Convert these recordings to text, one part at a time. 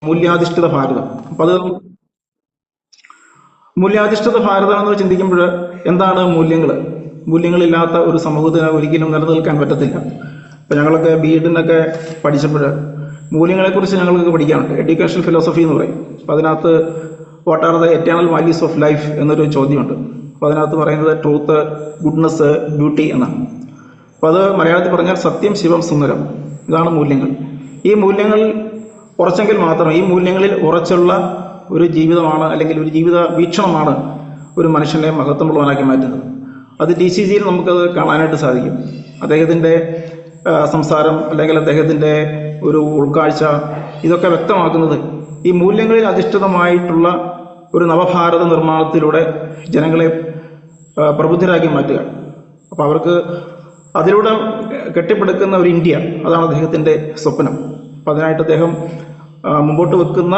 മൂല്യാധിഷ്ഠിത ഭാരതം. അപ്പം അത് മൂല്യാധിഷ്ഠിത ഭാരതം എന്ന് ചിന്തിക്കുമ്പോൾ എന്താണ് മൂല്യങ്ങൾ? മൂല്യങ്ങളില്ലാത്ത ഒരു സമൂഹത്തിന് ഒരിക്കലും നിലനിൽക്കാൻ പറ്റത്തില്ല. ഇപ്പം ഞങ്ങളൊക്കെ ബി.എഡിനൊക്കെ പഠിച്ചപ്പോൾ മൂല്യങ്ങളെക്കുറിച്ച് ഞങ്ങൾക്ക് പഠിക്കാനുണ്ട്. എഡ്യൂക്കേഷൻ ഫിലോസഫി എന്ന് പറയും. അപ്പം അതിനകത്ത് what are the eternal values of life എന്നൊരു ചോദ്യമുണ്ട്. അപ്പം അതിനകത്ത് പറയുന്നത് ട്രൂത്ത്, ഗുഡ്നെസ്, ബ്യൂട്ടി എന്നാണ്. അപ്പം അത് മലയാളത്തിൽ പറഞ്ഞാൽ സത്യം, ശിവം, സുന്ദരം, ഇതാണ് മൂല്യങ്ങൾ. ഈ മൂല്യങ്ങൾ ഉറച്ചെങ്കിൽ മാത്രം, ഈ മൂല്യങ്ങളിൽ ഉറച്ചുള്ള ഒരു ജീവിതമാണ് അല്ലെങ്കിൽ ഒരു ജീവിത വീക്ഷണമാണ് ഒരു മനുഷ്യനെ മഹത്വമുള്ളവനാക്കി മാറ്റുന്നത്. അത് TCGയിൽ നമുക്കത് കാണാനായിട്ട് സാധിക്കും. അദ്ദേഹത്തിൻ്റെ സംസാരം അല്ലെങ്കിൽ അദ്ദേഹത്തിൻ്റെ ഒരു ഉൾക്കാഴ്ച ഇതൊക്കെ വ്യക്തമാക്കുന്നത് ഈ മൂല്യങ്ങളിൽ അധിഷ്ഠിതമായിട്ടുള്ള ഒരു നവഭാരത നിർമ്മാണത്തിലൂടെ ജനങ്ങളെ പ്രബുദ്ധരാക്കി മാറ്റുക. അപ്പോൾ അവർക്ക് അതിലൂടെ കെട്ടിപ്പടുക്കുന്ന ഒരു ഇന്ത്യ, അതാണ് അദ്ദേഹത്തിൻ്റെ സ്വപ്നം. അപ്പം അതിനായിട്ട് അദ്ദേഹം മുമ്പോട്ട് വെക്കുന്ന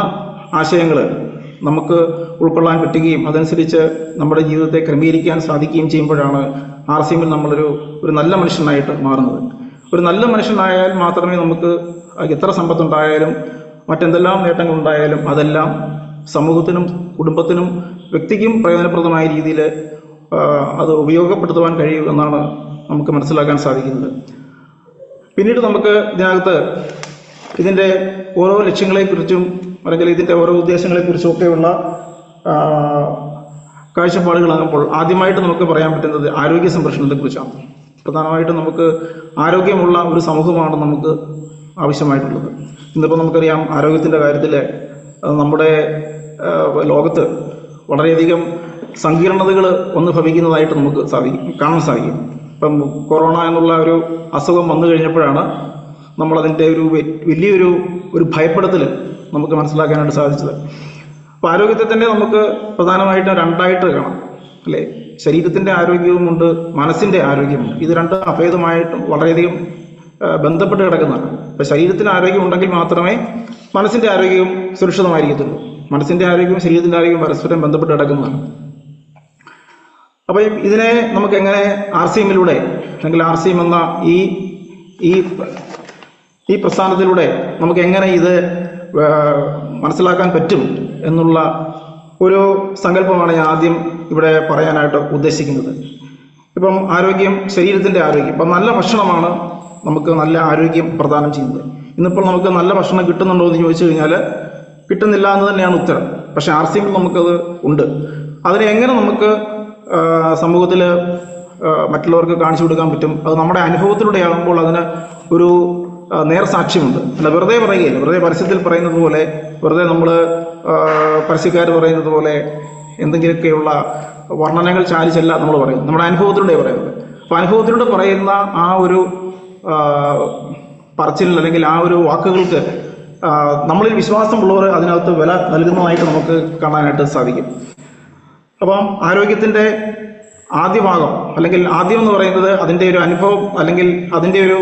ആശയങ്ങൾ നമുക്ക് ഉൾക്കൊള്ളാൻ പറ്റുകയും അതനുസരിച്ച് നമ്മുടെ ജീവിതത്തെ ക്രമീകരിക്കാൻ സാധിക്കുകയും ചെയ്യുമ്പോഴാണ് RCMൽ നമ്മളൊരു നല്ല മനുഷ്യനായിട്ട് മാറുന്നത്. ഒരു നല്ല മനുഷ്യനായാൽ മാത്രമേ നമുക്ക് എത്ര സമ്പത്തുണ്ടായാലും മറ്റെന്തെല്ലാം നേട്ടങ്ങളുണ്ടായാലും അതെല്ലാം സമൂഹത്തിനും കുടുംബത്തിനും വ്യക്തിക്കും പ്രയോജനപ്രദമായ രീതിയിൽ അത് ഉപയോഗപ്പെടുത്തുവാൻ കഴിയൂ എന്നാണ് നമുക്ക് മനസ്സിലാക്കാൻ സാധിക്കുന്നത്. പിന്നീട് നമുക്ക് ഇതിനകത്ത് ഇതിൻ്റെ ഓരോ ലക്ഷ്യങ്ങളെക്കുറിച്ചും അല്ലെങ്കിൽ ഇതിൻ്റെ ഓരോ ഉദ്ദേശങ്ങളെക്കുറിച്ചും ഒക്കെയുള്ള കാഴ്ചപ്പാടുകളാകുമ്പോൾ ആദ്യമായിട്ട് നമുക്ക് പറയാൻ പറ്റുന്നത് ആരോഗ്യ സംരക്ഷണത്തെക്കുറിച്ചാണ്. പ്രധാനമായിട്ടും നമുക്ക് ആരോഗ്യമുള്ള ഒരു സമൂഹമാണ് നമുക്ക് ആവശ്യമായിട്ടുള്ളത്. ഇന്നിപ്പോൾ നമുക്കറിയാം ആരോഗ്യത്തിൻ്റെ കാര്യത്തിൽ നമ്മുടെ ലോകത്ത് വളരെയധികം സങ്കീർണതകൾ വന്ന് ഭവിക്കുന്നതായിട്ട് നമുക്ക് കാണാൻ സാധിക്കും. ഇപ്പം കൊറോണ എന്നുള്ള ഒരു അസുഖം വന്നു കഴിഞ്ഞപ്പോഴാണ് നമ്മളതിൻ്റെ വലിയൊരു ഭയപ്പെടുത്തൽ നമുക്ക് മനസ്സിലാക്കാനായിട്ട് സാധിച്ചത്. അപ്പോൾ ആരോഗ്യത്തെ തന്നെ നമുക്ക് പ്രധാനമായിട്ടും രണ്ടായിട്ട് കാണാം, അല്ലേ? ശരീരത്തിൻ്റെ ആരോഗ്യവുമുണ്ട്, മനസ്സിൻ്റെ ആരോഗ്യമുണ്ട്. ഇത് രണ്ടും അഭേദമായിട്ടും വളരെയധികം ബന്ധപ്പെട്ട് കിടക്കുന്നതാണ്. ഇപ്പോൾ ശരീരത്തിന് ആരോഗ്യം ഉണ്ടെങ്കിൽ മാത്രമേ മനസ്സിൻ്റെ ആരോഗ്യവും സുരക്ഷിതമായിരിക്കത്തുള്ളൂ. മനസ്സിൻ്റെ ആരോഗ്യവും ശരീരത്തിൻ്റെ ആരോഗ്യവും പരസ്പരം ബന്ധപ്പെട്ട് കിടക്കുന്നതാണ്. അപ്പോൾ ഇതിനെ നമുക്ക് എങ്ങനെ RCMലൂടെ അല്ലെങ്കിൽ RCM എന്ന ഈ പ്രസ്ഥാനത്തിലൂടെ നമുക്ക് എങ്ങനെ ഇത് മനസ്സിലാക്കാൻ പറ്റും എന്നുള്ള ഒരു സങ്കല്പമാണ് ഞാൻ ആദ്യം ഇവിടെ പറയാനായിട്ട് ഉദ്ദേശിക്കുന്നത്. ഇപ്പം ആരോഗ്യം, ശരീരത്തിൻ്റെ ആരോഗ്യം. ഇപ്പം നല്ല ഭക്ഷണമാണ് നമുക്ക് നല്ല ആരോഗ്യം പ്രദാനം ചെയ്യുന്നത്. ഇന്നിപ്പോൾ നമുക്ക് നല്ല ഭക്ഷണം കിട്ടുന്നുണ്ടോ എന്ന് ചോദിച്ചു കഴിഞ്ഞാൽ കിട്ടുന്നില്ല എന്ന് തന്നെയാണ് ഉത്തരം. പക്ഷേ RCMൽ നമുക്കത് ഉണ്ട്. അതിനെ എങ്ങനെ നമുക്ക് സമൂഹത്തിൽ മറ്റുള്ളവർക്ക് കാണിച്ചു കൊടുക്കാൻ പറ്റും? അത് നമ്മുടെ അനുഭവത്തിലൂടെ ആകുമ്പോൾ അതിന് ഒരു നേർസാക്ഷ്യമുണ്ട്. അല്ല വെറുതെ പറയുകയില്ല, വെറുതെ പരസ്യത്തിൽ പറയുന്നത് പോലെ, വെറുതെ നമ്മൾ പരസ്യക്കാർ പറയുന്നത് പോലെ എന്തെങ്കിലുമൊക്കെയുള്ള വർണ്ണനകൾ ചാലിച്ചല്ല നമ്മൾ പറയുന്നത്, നമ്മുടെ അനുഭവത്തിലൂടെ പറയുന്നത്. അപ്പോൾ അനുഭവത്തിലൂടെ പറയുന്ന ആ ഒരു പറച്ചിൽ അല്ലെങ്കിൽ ആ ഒരു വാക്കുകൾക്ക് നമ്മളിൽ വിശ്വാസമുള്ളവർ അതിനകത്ത് വില നൽകുന്നതായിട്ട് നമുക്ക് കാണാനായിട്ട് സാധിക്കും. അപ്പം ആരോഗ്യത്തിൻ്റെ ആദ്യ ഭാഗം അല്ലെങ്കിൽ ആദ്യം എന്ന് പറയുന്നത് അതിൻ്റെ ഒരു അനുഭവം അല്ലെങ്കിൽ അതിൻ്റെ ഒരു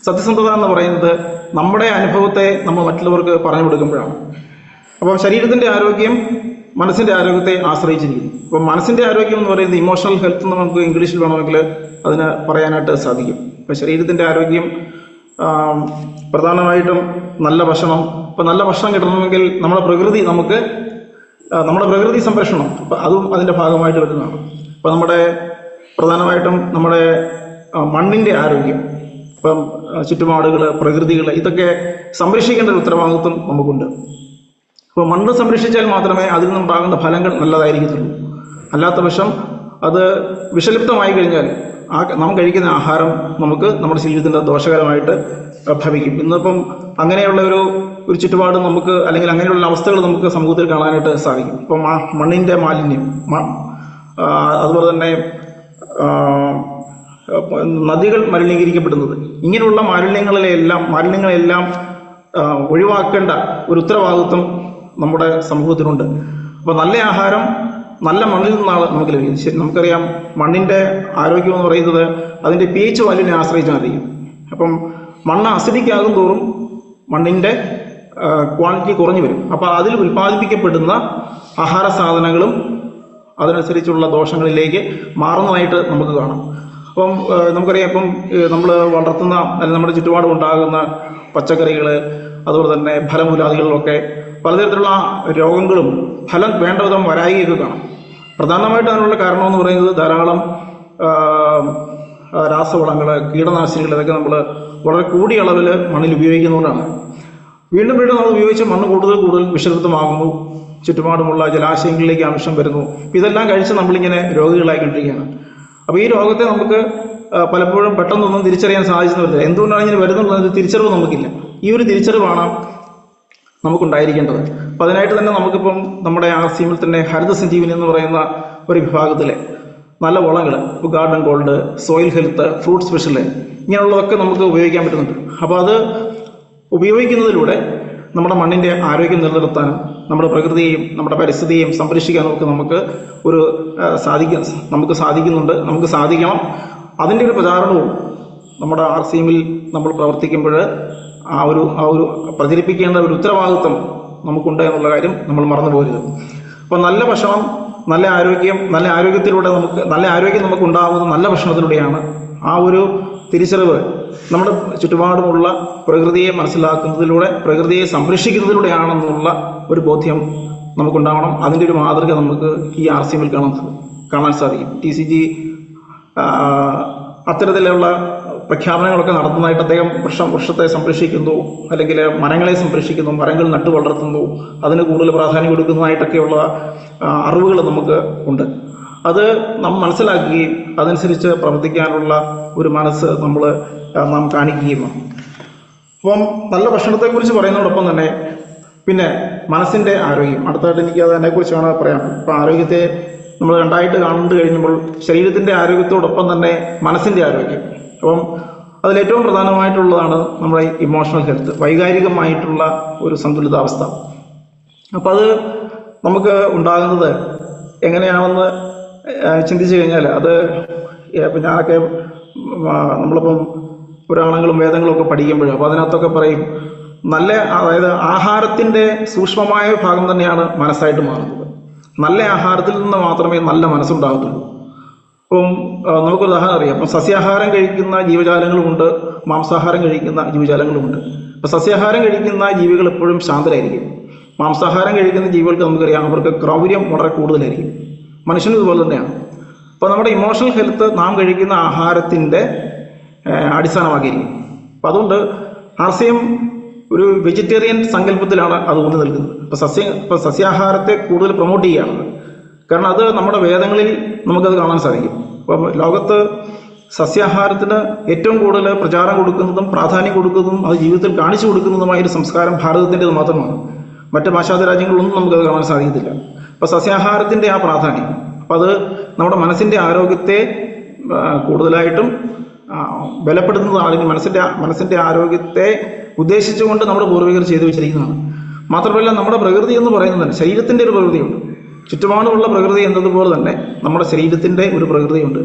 സത്യസന്ധത എന്ന് പറയുന്നത് നമ്മുടെ അനുഭവത്തെ നമ്മൾ മറ്റുള്ളവർക്ക് പറഞ്ഞു കൊടുക്കുമ്പോഴാണ്. അപ്പോൾ ശരീരത്തിൻ്റെ ആരോഗ്യം മനസ്സിൻ്റെ ആരോഗ്യത്തെ ആശ്രയിച്ചിരിക്കുന്നു. അപ്പോൾ മനസ്സിൻ്റെ ആരോഗ്യം എന്ന് പറയുന്നത് ഇമോഷണൽ ഹെൽത്ത് എന്ന് നമുക്ക് ഇംഗ്ലീഷിൽ വേണമെങ്കിൽ അതിന് പറയാനായിട്ട് സാധിക്കും. അപ്പോൾ ശരീരത്തിൻ്റെ ആരോഗ്യം പ്രധാനമായിട്ടും നല്ല ഭക്ഷണം. ഇപ്പോൾ നല്ല ഭക്ഷണം കിട്ടണമെങ്കിൽ നമ്മുടെ പ്രകൃതി സംരക്ഷണം അതും അതിൻ്റെ ഭാഗമായിട്ട് വരുന്നതാണ്. അപ്പോൾ പ്രധാനമായിട്ടും നമ്മുടെ മണ്ണിൻ്റെ ആരോഗ്യം, ഇപ്പം ചുറ്റുപാടുകൾ, പ്രകൃതികൾ, ഇതൊക്കെ സംരക്ഷിക്കേണ്ട ഒരു ഉത്തരവാദിത്വം നമുക്കുണ്ട്. അപ്പോൾ മണ്ണ് സംരക്ഷിച്ചാൽ മാത്രമേ അതിൽ നിന്നുണ്ടാകുന്ന ഫലങ്ങൾ നല്ലതായിരിക്കത്തുള്ളൂ. അല്ലാത്ത പക്ഷം അത് വിഷലിപ്തമായി കഴിഞ്ഞാൽ നാം കഴിക്കുന്ന ആഹാരം നമുക്ക് നമ്മുടെ ശരീരത്തിൻ്റെ ദോഷകരമായിട്ട് ഭവിക്കും. ഇന്നിപ്പം അങ്ങനെയുള്ള ഒരു ചുറ്റുപാട് നമുക്ക് അല്ലെങ്കിൽ അങ്ങനെയുള്ള അവസ്ഥകൾ നമുക്ക് സമൂഹത്തിൽ കാണാനായിട്ട് സാധിക്കും. ഇപ്പം മണ്ണിൻ്റെ മാലിന്യം, അതുപോലെ തന്നെ നദികൾ മലിനീകരിക്കപ്പെടുന്നത്, ഇങ്ങനെയുള്ള മാലിന്യങ്ങളെല്ലാം ഒഴിവാക്കേണ്ട ഒരു ഉത്തരവാദിത്വം നമ്മുടെ സമൂഹത്തിനുണ്ട്. അപ്പോൾ നല്ല ആഹാരം നല്ല മണ്ണിൽ നിന്നാണ് നമുക്ക് ലഭിക്കുന്നത്. നമുക്കറിയാം മണ്ണിൻ്റെ ആരോഗ്യം എന്ന് പറയുന്നത് അതിൻ്റെ pH വാല്യൂവിനെ ആശ്രയിച്ചായിരിക്കും. അപ്പം മണ്ണ് അസിഡിക് ആകും തോറും മണ്ണിൻ്റെ ക്വാളിറ്റി കുറഞ്ഞു വരും. അപ്പോൾ അതിൽ ഉൽപ്പാദിപ്പിക്കപ്പെടുന്ന ആഹാര സാധനങ്ങളും അതിനനുസരിച്ചുള്ള ദോഷങ്ങളിലേക്ക് മാറുന്നതായിട്ട് നമുക്ക് കാണാം. അപ്പം നമുക്കറിയാം, ഇപ്പം നമ്മൾ വളർത്തുന്ന അല്ലെങ്കിൽ നമ്മുടെ ചുറ്റുപാടും ഉണ്ടാകുന്ന പച്ചക്കറികൾ, അതുപോലെ തന്നെ ഫലമൂലാദികളിലൊക്കെ പലതരത്തിലുള്ള രോഗങ്ങളും ഫലം വേണ്ട വിധം വരായികയൊക്കെ കാണാം. പ്രധാനമായിട്ട് അതിനുള്ള കാരണമെന്ന് പറയുന്നത് ധാരാളം രാസവളങ്ങൾ, കീടനാശിനികൾ ഇതൊക്കെ നമ്മൾ വളരെ കൂടിയ അളവിൽ മണ്ണിൽ ഉപയോഗിക്കുന്നതുകൊണ്ടാണ്. വീണ്ടും വീണ്ടും നമ്മൾ ഉപയോഗിച്ച് മണ്ണ് കൂടുതൽ വിഷലിപ്തമാകുന്നു, ചുറ്റുപാടുമുള്ള ജലാശയങ്ങളിലേക്ക് അംശം വരുന്നു. ഇതെല്ലാം കഴിച്ച് നമ്മളിങ്ങനെ രോഗികളായിക്കൊണ്ടിരിക്കുകയാണ്. അപ്പോൾ ഈ രോഗത്തെ നമുക്ക് പലപ്പോഴും പെട്ടെന്നൊന്നും തിരിച്ചറിയാൻ സാധിച്ചെന്ന് വരില്ല. എന്തുകൊണ്ടാണ് ഇങ്ങനെ വരുന്നുള്ളത് തിരിച്ചറിവ് നമുക്കില്ല. ഈ ഒരു തിരിച്ചറിവാണ് നമുക്കുണ്ടായിരിക്കേണ്ടത്. അപ്പം അതിനായിട്ട് തന്നെ നമുക്കിപ്പം നമ്മുടെ RCMൽ തന്നെ ഹരിത സഞ്ജീവനി എന്ന് പറയുന്ന ഒരു വിഭാഗത്തിലെ നല്ല വളങ്ങൾ, ഇപ്പോൾ garden gold, soil health, fruit special ഇങ്ങനെയുള്ളതൊക്കെ നമുക്ക് ഉപയോഗിക്കാൻ പറ്റുന്നുണ്ട്. അപ്പോൾ അത് ഉപയോഗിക്കുന്നതിലൂടെ നമ്മുടെ മണ്ണിൻ്റെ ആരോഗ്യം നിലനിർത്താനും നമ്മുടെ പ്രകൃതിയെയും നമ്മുടെ പരിസ്ഥിതിയെയും സംരക്ഷിക്കാനും ഒക്കെ നമുക്ക് സാധിക്കുന്നുണ്ട്, നമുക്ക് സാധിക്കണം. അതിൻ്റെ ഒരു പ്രചാരണവും നമ്മുടെ RCMൽ നമ്മൾ പ്രവർത്തിക്കുമ്പോൾ ആ ഒരു പ്രചരിപ്പിക്കേണ്ട ഒരു ഉത്തരവാദിത്വം നമുക്കുണ്ട് എന്നുള്ള കാര്യം നമ്മൾ മറന്നു പോകരുത്. അപ്പോൾ നല്ല ഭക്ഷണം, നല്ല ആരോഗ്യം നമുക്ക് ഉണ്ടാകുന്നത് നല്ല ഭക്ഷണത്തിലൂടെയാണ്. ആ ഒരു തിരിച്ചറിവ് നമ്മുടെ ചുറ്റുപാടുമുള്ള പ്രകൃതിയെ മനസ്സിലാക്കുന്നതിലൂടെ, പ്രകൃതിയെ സംരക്ഷിക്കുന്നതിലൂടെയാണെന്നുള്ള ഒരു ബോധ്യം നമുക്കുണ്ടാവണം. അതിൻ്റെ ഒരു മാതൃക നമുക്ക് ഈ RCMൽ കാണാൻ സാധിക്കും. TCG അത്തരത്തിലുള്ള പ്രഖ്യാപനങ്ങളൊക്കെ നടത്തുന്നതായിട്ട് അദ്ദേഹം വൃക്ഷത്തെ സംരക്ഷിക്കുന്നു, അല്ലെങ്കിൽ മരങ്ങളെ സംരക്ഷിക്കുന്നു, മരങ്ങൾ നട്ടു വളർത്തുന്നു, അതിന് കൂടുതൽ പ്രാധാന്യം കൊടുക്കുന്നതായിട്ടൊക്കെയുള്ള അറിവുകൾ നമുക്ക് ഉണ്ട്. അത് നാം മനസ്സിലാക്കുകയും അതനുസരിച്ച് പ്രവർത്തിക്കാനുള്ള ഒരു മനസ്സ് നാം കാണിക്കുകയും വേണം. അപ്പം നല്ല ഭക്ഷണത്തെക്കുറിച്ച് പറയുന്നതോടൊപ്പം തന്നെ പിന്നെ മനസ്സിൻ്റെ ആരോഗ്യം, അടുത്തായിട്ട് എനിക്ക് അതിനെക്കുറിച്ചാണ് പറയാം. ഇപ്പം ആരോഗ്യത്തെ നമ്മൾ രണ്ടായിട്ട് കണ്ടു കഴിഞ്ഞപ്പോൾ ശരീരത്തിൻ്റെ ആരോഗ്യത്തോടൊപ്പം തന്നെ മനസ്സിൻ്റെ ആരോഗ്യം. അപ്പം അതിലേറ്റവും പ്രധാനമായിട്ടുള്ളതാണ് നമ്മുടെ ഇമോഷണൽ ഹെൽത്ത്, വൈകാരികമായിട്ടുള്ള ഒരു സന്തുലിതാവസ്ഥ. അപ്പം അത് നമുക്ക് ഉണ്ടാകുന്നത് എങ്ങനെയാണെന്ന് ചിന്തിച്ചു കഴിഞ്ഞാൽ അത് ഇപ്പം ഞാനൊക്കെ നമ്മളിപ്പം പുരാണങ്ങളും വേദങ്ങളും ഒക്കെ പഠിക്കുമ്പോഴും അപ്പോൾ അതിനകത്തൊക്കെ പറയും അതായത് ആഹാരത്തിൻ്റെ സൂക്ഷ്മമായ ഭാഗം തന്നെയാണ് മനസ്സായിട്ട് മാറുന്നത്. നല്ല ആഹാരത്തിൽ നിന്ന് മാത്രമേ നല്ല മനസ്സുണ്ടാകത്തുള്ളൂ. ഇപ്പം നമുക്കൊരു ഉദാഹരണം അറിയാം. അപ്പം സസ്യാഹാരം കഴിക്കുന്ന ജീവജാലങ്ങളുമുണ്ട്, മാംസാഹാരം കഴിക്കുന്ന ജീവജാലങ്ങളുമുണ്ട്. അപ്പം സസ്യാഹാരം കഴിക്കുന്ന ജീവികൾ എപ്പോഴും ശാന്തരായിരിക്കും. മാംസാഹാരം കഴിക്കുന്ന ജീവികൾക്ക് നമുക്കറിയാം അവർക്ക് ക്രൗര്യം വളരെ കൂടുതലായിരിക്കും. മനുഷ്യനും ഇതുപോലെ തന്നെയാണ്. അപ്പോൾ നമ്മുടെ ഇമോഷണൽ ഹെൽത്ത് നാം കഴിക്കുന്ന ആഹാരത്തിൻ്റെ അടിസ്ഥാനമാക്കിയിരിക്കും. അപ്പം അതുകൊണ്ട് RCM ഒരു വെജിറ്റേറിയൻ സങ്കല്പത്തിലാണ് അത് ഊന്നി നിൽക്കുന്നത്. ഇപ്പോൾ സസ്യാഹാരത്തെ കൂടുതൽ പ്രൊമോട്ട് ചെയ്യുകയാണ്. കാരണം അത് നമ്മുടെ വേദങ്ങളിൽ നമുക്കത് കാണാൻ സാധിക്കും. അപ്പം ലോകത്ത് സസ്യാഹാരത്തിന് ഏറ്റവും കൂടുതൽ പ്രചാരം കൊടുക്കുന്നതും പ്രാധാന്യം കൊടുക്കുന്നതും അത് ജീവിതത്തിൽ കാണിച്ചു കൊടുക്കുന്നതുമായ ഒരു സംസ്കാരം ഭാരതത്തിൻ്റെത് മാത്രമാണ്. മറ്റ് പാശ്ചാത്യ രാജ്യങ്ങളിലൊന്നും നമുക്കത് കാണാൻ സാധിക്കത്തില്ല. അപ്പോൾ സസ്യാഹാരത്തിൻ്റെ ആ പ്രാധാന്യം, അപ്പം അത് നമ്മുടെ മനസ്സിൻ്റെ ആരോഗ്യത്തെ കൂടുതലായിട്ടും ബലപ്പെടുത്തുന്നതാണ്. അല്ലെങ്കിൽ മനസ്സിൻ്റെ ആരോഗ്യത്തെ ഉദ്ദേശിച്ചുകൊണ്ട് നമ്മുടെ പൂർവികർ ചെയ്തു വെച്ചിരിക്കുന്നതാണ്. മാത്രമല്ല നമ്മുടെ പ്രകൃതി എന്ന് പറയുന്നത് തന്നെ ശരീരത്തിൻ്റെ ഒരു പ്രകൃതിയുണ്ട്. ചുറ്റുപാടുമുള്ള പ്രകൃതി എന്നതുപോലെ തന്നെ നമ്മുടെ ശരീരത്തിൻ്റെ ഒരു പ്രകൃതിയുണ്ട്.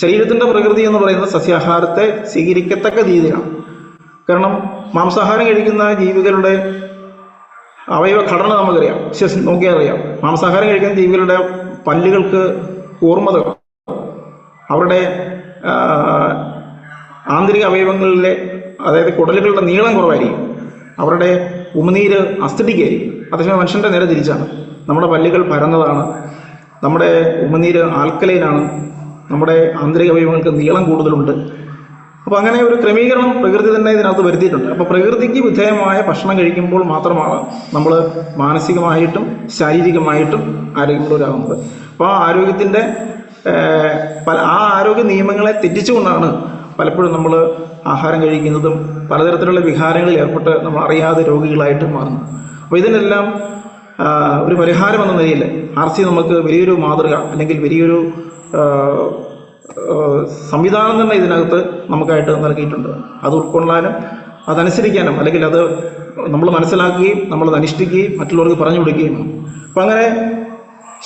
ശരീരത്തിൻ്റെ പ്രകൃതി എന്ന് പറയുന്നത് സസ്യാഹാരത്തെ സ്വീകരിക്കത്തക്ക രീതിയിലാണ്. കാരണം മാംസാഹാരം കഴിക്കുന്ന ജീവികളുടെ അവയവ ഘടന നമുക്കറിയാം, നോക്കിയാൽ അറിയാം. മാംസാഹാരം കഴിക്കുന്ന ജീവികളുടെ പല്ലുകൾക്ക് കൂർമ്മത, അവരുടെ ആന്തരിക അവയവങ്ങളിലെ അതായത് കുടലുകളുടെ നീളം കുറവായിരിക്കും, അവരുടെ ഉമിനീര് അസ്ഥിറ്റിക്കായിരിക്കും. അതേസമയം മനുഷ്യൻ്റെ നേരെ തിരിച്ചാണ്. നമ്മുടെ പല്ലുകൾ പരന്നതാണ്, നമ്മുടെ ഉമിനീര് ആൽക്കലൈനാണ്, നമ്മുടെ ആന്തരിക അവയവങ്ങൾക്ക് നീളം കൂടുതലുണ്ട്. അപ്പോൾ അങ്ങനെ ഒരു ക്രമീകരണം പ്രകൃതി തന്നെ ഇതിനകത്ത് വരുത്തിയിട്ടുണ്ട്. അപ്പോൾ പ്രകൃതിക്ക് വിധേയമായ ഭക്ഷണം കഴിക്കുമ്പോൾ മാത്രമാണ് നമ്മൾ മാനസികമായിട്ടും ശാരീരികമായിട്ടും ആരോഗ്യമുള്ളവരാകുന്നത്. അപ്പോൾ ആ ആരോഗ്യ നിയമങ്ങളെ തെറ്റിച്ചുകൊണ്ടാണ് പലപ്പോഴും നമ്മൾ ആഹാരം കഴിക്കുന്നതും പലതരത്തിലുള്ള വിഹാരങ്ങളിൽ ഏർപ്പെട്ട് നമ്മൾ അറിയാതെ രോഗികളായിട്ട് മാറുന്നു. അപ്പോൾ ഇതിനെല്ലാം ഒരു പരിഹാരം എന്ന നിലയിൽ RCM നമുക്ക് വലിയൊരു മാതൃക അല്ലെങ്കിൽ വലിയൊരു സംവിധാനം തന്നെ ഇതിനകത്ത് നമുക്കായിട്ട് നൽകിയിട്ടുണ്ട്. അത് ഉൾക്കൊള്ളാനും അതനുസരിക്കാനും അല്ലെങ്കിൽ അത് നമ്മൾ മനസ്സിലാക്കുകയും നമ്മളത് അനുഷ്ഠിക്കുകയും മറ്റുള്ളവർക്ക് പറഞ്ഞു കൊടുക്കുകയും. അപ്പം അങ്ങനെ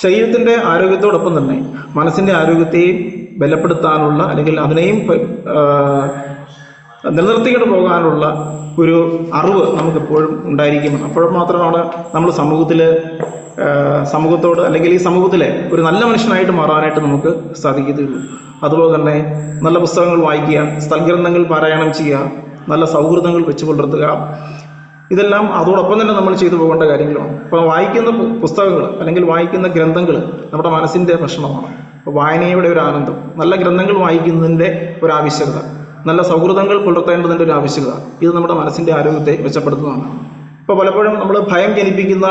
ശരീരത്തിൻ്റെ ആരോഗ്യത്തോടൊപ്പം തന്നെ മനസ്സിൻ്റെ ആരോഗ്യത്തെയും ബലപ്പെടുത്താനുള്ള അല്ലെങ്കിൽ അതിനെയും നിലനിർത്തിക്കൊണ്ട് പോകാനുള്ള ഒരു അറിവ് നമുക്കെപ്പോഴും ഉണ്ടായിരിക്കും. അപ്പോഴും മാത്രമാണ് നമ്മൾ സമൂഹത്തോട് അല്ലെങ്കിൽ ഈ സമൂഹത്തിലെ ഒരു നല്ല മനുഷ്യനായിട്ട് മാറാനായിട്ട് നമുക്ക് സാധിക്കുകയുള്ളൂ. അതുപോലെ തന്നെ നല്ല പുസ്തകങ്ങൾ വായിക്കുക, സ്ഥലഗ്രന്ഥങ്ങൾ പാരായണം ചെയ്യുക, നല്ല സൗഹൃദങ്ങൾ വെച്ച് പുലർത്തുക, ഇതെല്ലാം അതോടൊപ്പം തന്നെ നമ്മൾ ചെയ്തു പോകേണ്ട കാര്യങ്ങളാണ്. അപ്പോൾ വായിക്കുന്ന പുസ്തകങ്ങൾ അല്ലെങ്കിൽ വായിക്കുന്ന ഗ്രന്ഥങ്ങൾ നമ്മുടെ മനസ്സിൻ്റെ ഭക്ഷണമാണ്. അപ്പോൾ വായനയുടെ ഒരു ആനന്ദം, നല്ല ഗ്രന്ഥങ്ങൾ വായിക്കുന്നതിൻ്റെ ഒരു ആവശ്യകത, നല്ല സൗഹൃദങ്ങൾ പുലർത്തേണ്ടതിൻ്റെ ഒരു ആവശ്യകത, ഇത് നമ്മുടെ മനസ്സിൻ്റെ ആരോഗ്യത്തെ മെച്ചപ്പെടുത്തുന്നതാണ്. ഇപ്പോൾ പലപ്പോഴും നമ്മൾ ഭയം ജനിപ്പിക്കുന്ന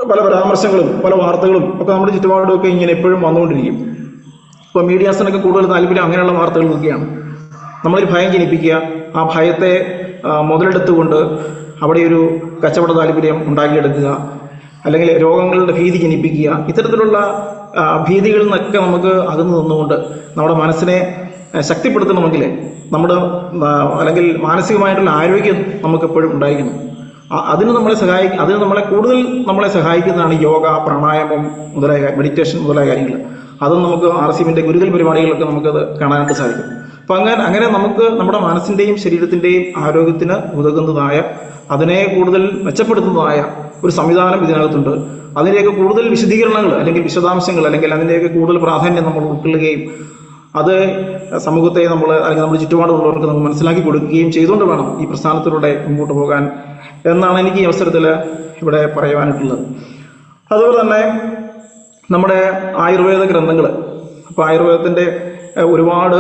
പല പരാമർശങ്ങളും പല വാർത്തകളും ഒക്കെ നമ്മുടെ ചുറ്റുപാടുമൊക്കെ ഇങ്ങനെ എപ്പോഴും വന്നുകൊണ്ടിരിക്കും. ഇപ്പോൾ മീഡിയാസിനൊക്കെ കൂടുതൽ താല്പര്യം അങ്ങനെയുള്ള വാർത്തകൾക്കൊക്കെയാണ്. നമ്മളൊരു ഭയം ജനിപ്പിക്കുക, ആ ഭയത്തെ മുതലെടുത്തുകൊണ്ട് അവിടെ ഒരു കച്ചവട താല്പര്യം ഉണ്ടാക്കിയെടുക്കുക, അല്ലെങ്കിൽ രോഗങ്ങളുടെ ഭീതി ജനിപ്പിക്കുക. ഇത്തരത്തിലുള്ള ഭീതികളിൽ നിന്നൊക്കെ നമുക്ക് അകന്നു നിന്നുകൊണ്ട് നമ്മുടെ മനസ്സിനെ ശക്തിപ്പെടുത്തണമെങ്കിൽ നമ്മുടെ അല്ലെങ്കിൽ മാനസികമായിട്ടുള്ള ആരോഗ്യം നമുക്കെപ്പോഴും ഉണ്ടായിരിക്കണം. അതിന് നമ്മളെ കൂടുതൽ സഹായിക്കുന്നതാണ് യോഗ, പ്രാണായാമം മുതലായ മെഡിറ്റേഷൻ മുതലായ കാര്യങ്ങൾ. അതും നമുക്ക് RCMന്റെ ഗുരുതൽ പരിപാടികളൊക്കെ നമുക്കത് കാണാനായിട്ട് സാധിക്കും. അപ്പം അങ്ങനെ നമുക്ക് നമ്മുടെ മനസ്സിൻ്റെയും ശരീരത്തിൻ്റെയും ആരോഗ്യത്തിന് ഉതകുന്നതായ, അതിനെ കൂടുതൽ മെച്ചപ്പെടുത്തുന്നതായ ഒരു സംവിധാനം ഇതിനകത്തുണ്ട്. അതിൻ്റെയൊക്കെ കൂടുതൽ വിശദീകരണങ്ങൾ അല്ലെങ്കിൽ വിശദാംശങ്ങൾ അല്ലെങ്കിൽ അതിൻ്റെയൊക്കെ കൂടുതൽ പ്രാധാന്യം നമ്മൾ ഉൾക്കൊള്ളുകയും അത് സമൂഹത്തെ അല്ലെങ്കിൽ നമ്മുടെ ചുറ്റുപാടുള്ളവർക്ക് നമ്മൾ മനസ്സിലാക്കി കൊടുക്കുകയും ചെയ്തുകൊണ്ട് വേണം ഈ പ്രസ്ഥാനത്തിലൂടെ മുമ്പോട്ട് പോകാൻ എന്നാണ് എനിക്ക് ഈ അവസരത്തിൽ ഇവിടെ പറയുവാനായിട്ടുള്ളത്. അതുപോലെ തന്നെ നമ്മുടെ ആയുർവേദ ഗ്രന്ഥങ്ങൾ, അപ്പോൾ ആയുർവേദത്തിൻ്റെ ഒരുപാട്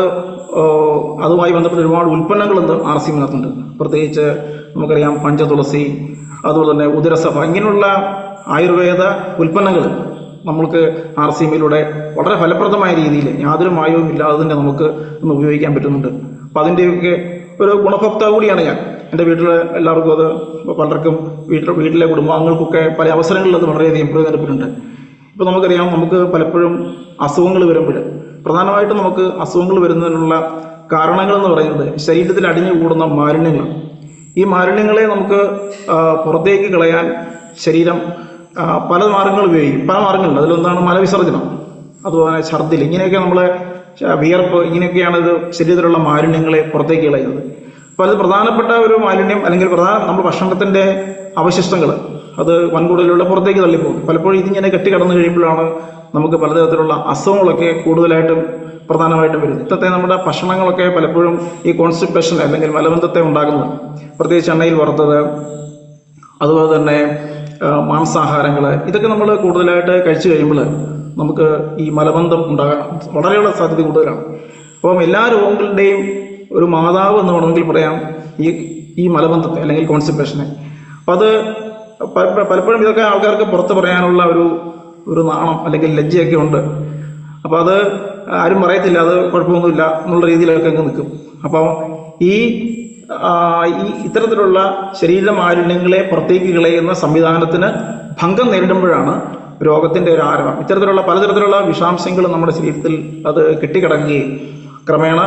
അതുമായി ബന്ധപ്പെട്ട ഒരുപാട് ഉൽപ്പന്നങ്ങൾ ഇന്ന് RCMനകത്തുണ്ട്. പ്രത്യേകിച്ച് നമുക്കറിയാം പഞ്ചതുളസി, അതുപോലെ തന്നെ ഉദരസഭ, ഇങ്ങനെയുള്ള ആയുർവേദ ഉൽപ്പന്നങ്ങൾ നമ്മൾക്ക് RCMയിലൂടെ വളരെ ഫലപ്രദമായ രീതിയിൽ യാതൊരു മായവും ഇല്ലാതെ തന്നെ നമുക്ക് ഇന്ന് ഉപയോഗിക്കാൻ പറ്റുന്നുണ്ട്. അപ്പോൾ അതിൻ്റെയൊക്കെ ഒരു ഗുണഭോക്താവ് കൂടിയാണ് ഞാൻ. എൻ്റെ വീട്ടിൽ എല്ലാവർക്കും അത് പലർക്കും വീട്ടിലെ കുടുംബാംഗങ്ങൾക്കൊക്കെ പല അവസരങ്ങളിൽ അത് വളരെയധികം പ്രയോജനപ്പെട്ടിട്ടുണ്ട്. ഇപ്പോൾ നമുക്കറിയാം, നമുക്ക് പലപ്പോഴും അസുഖങ്ങൾ വരുമ്പോൾ പ്രധാനമായിട്ടും നമുക്ക് അസുഖങ്ങൾ വരുന്നതിനുള്ള കാരണങ്ങൾ എന്ന് പറയുന്നത് ശരീരത്തിൽ അടിഞ്ഞു കൂടുന്ന മാലിന്യങ്ങളാണ്. ഈ മാലിന്യങ്ങളെ നമുക്ക് പുറത്തേക്ക് കളയാൻ ശരീരം പല മാർഗങ്ങൾ ഉപയോഗിക്കും. പല മാർഗങ്ങളുണ്ട്. അതിലൊന്നാണ് മലവിസർജനം, അതുപോലെ ഛർദ്ദിൽ, ഇങ്ങനെയൊക്കെ നമ്മളെ വിയർപ്പ്, ഇങ്ങനെയൊക്കെയാണ് ഇത് ശരീരത്തിലുള്ള മാലിന്യങ്ങളെ പുറത്തേക്ക് കളയുന്നത്. അപ്പോൾ അത് പ്രധാനപ്പെട്ട ഒരു മാലിന്യം അല്ലെങ്കിൽ നമ്മൾ ഭക്ഷണത്തിൻ്റെ അവശിഷ്ടങ്ങൾ അത് വൻകൂടലിലൂടെ പുറത്തേക്ക് തള്ളിപ്പോകും. പലപ്പോഴും ഇതിങ്ങനെ കെട്ടിക്കടന്നു കഴിയുമ്പോഴാണ് നമുക്ക് പലതരത്തിലുള്ള അസുഖങ്ങളൊക്കെ കൂടുതലായിട്ടും പ്രധാനമായിട്ടും വരുന്നത്. ഇന്നത്തെ നമ്മുടെ ഭക്ഷണങ്ങളൊക്കെ പലപ്പോഴും ഈ കോൺസ്റ്റിപ്പേഷൻ അല്ലെങ്കിൽ മലബന്ധത്തെ ഉണ്ടാക്കുന്നത്, പ്രത്യേകിച്ച് എണ്ണയിൽ വറുത്തത്, അതുപോലെ തന്നെ മാംസാഹാരങ്ങൾ, ഇതൊക്കെ നമ്മൾ കൂടുതലായിട്ട് കഴിച്ചു കഴിയുമ്പോൾ നമുക്ക് ഈ മലബന്ധം ഉണ്ടാകാൻ വളരെയുള്ള സാധ്യത കൂടുതലാണ്. അപ്പം എല്ലാ രോഗങ്ങളുടെയും ഒരു മാതാവ് എന്ന് വേണമെങ്കിൽ പറയാം ഈ മലബന്ധത്തെ അല്ലെങ്കിൽ കോൺസ്റ്റിപ്പേഷനെ. അപ്പം അത് പലപ്പോഴും ഇതൊക്കെ ആൾക്കാർക്ക് പുറത്ത് പറയാനുള്ള ഒരു നാണം അല്ലെങ്കിൽ ലജ്ജയൊക്കെ ഉണ്ട്. അപ്പോൾ അത് ആരും പറയത്തില്ല, അത് കുഴപ്പമൊന്നുമില്ല എന്നുള്ള രീതിയിലൊക്കെ അങ്ങ് നിൽക്കും. അപ്പോൾ ഈ ഇത്തരത്തിലുള്ള ശരീര മാലിന്യങ്ങളെ പുറത്തേക്ക് കളയുന്ന സംവിധാനത്തിന് ഭംഗം നേരിടുമ്പോഴാണ് രോഗത്തിൻ്റെ ഒരു ആരംഭം. ഇത്തരത്തിലുള്ള പലതരത്തിലുള്ള വിഷാംശങ്ങൾ നമ്മുടെ ശരീരത്തിൽ അത് കെട്ടിക്കിടക്കുകയും ക്രമേണ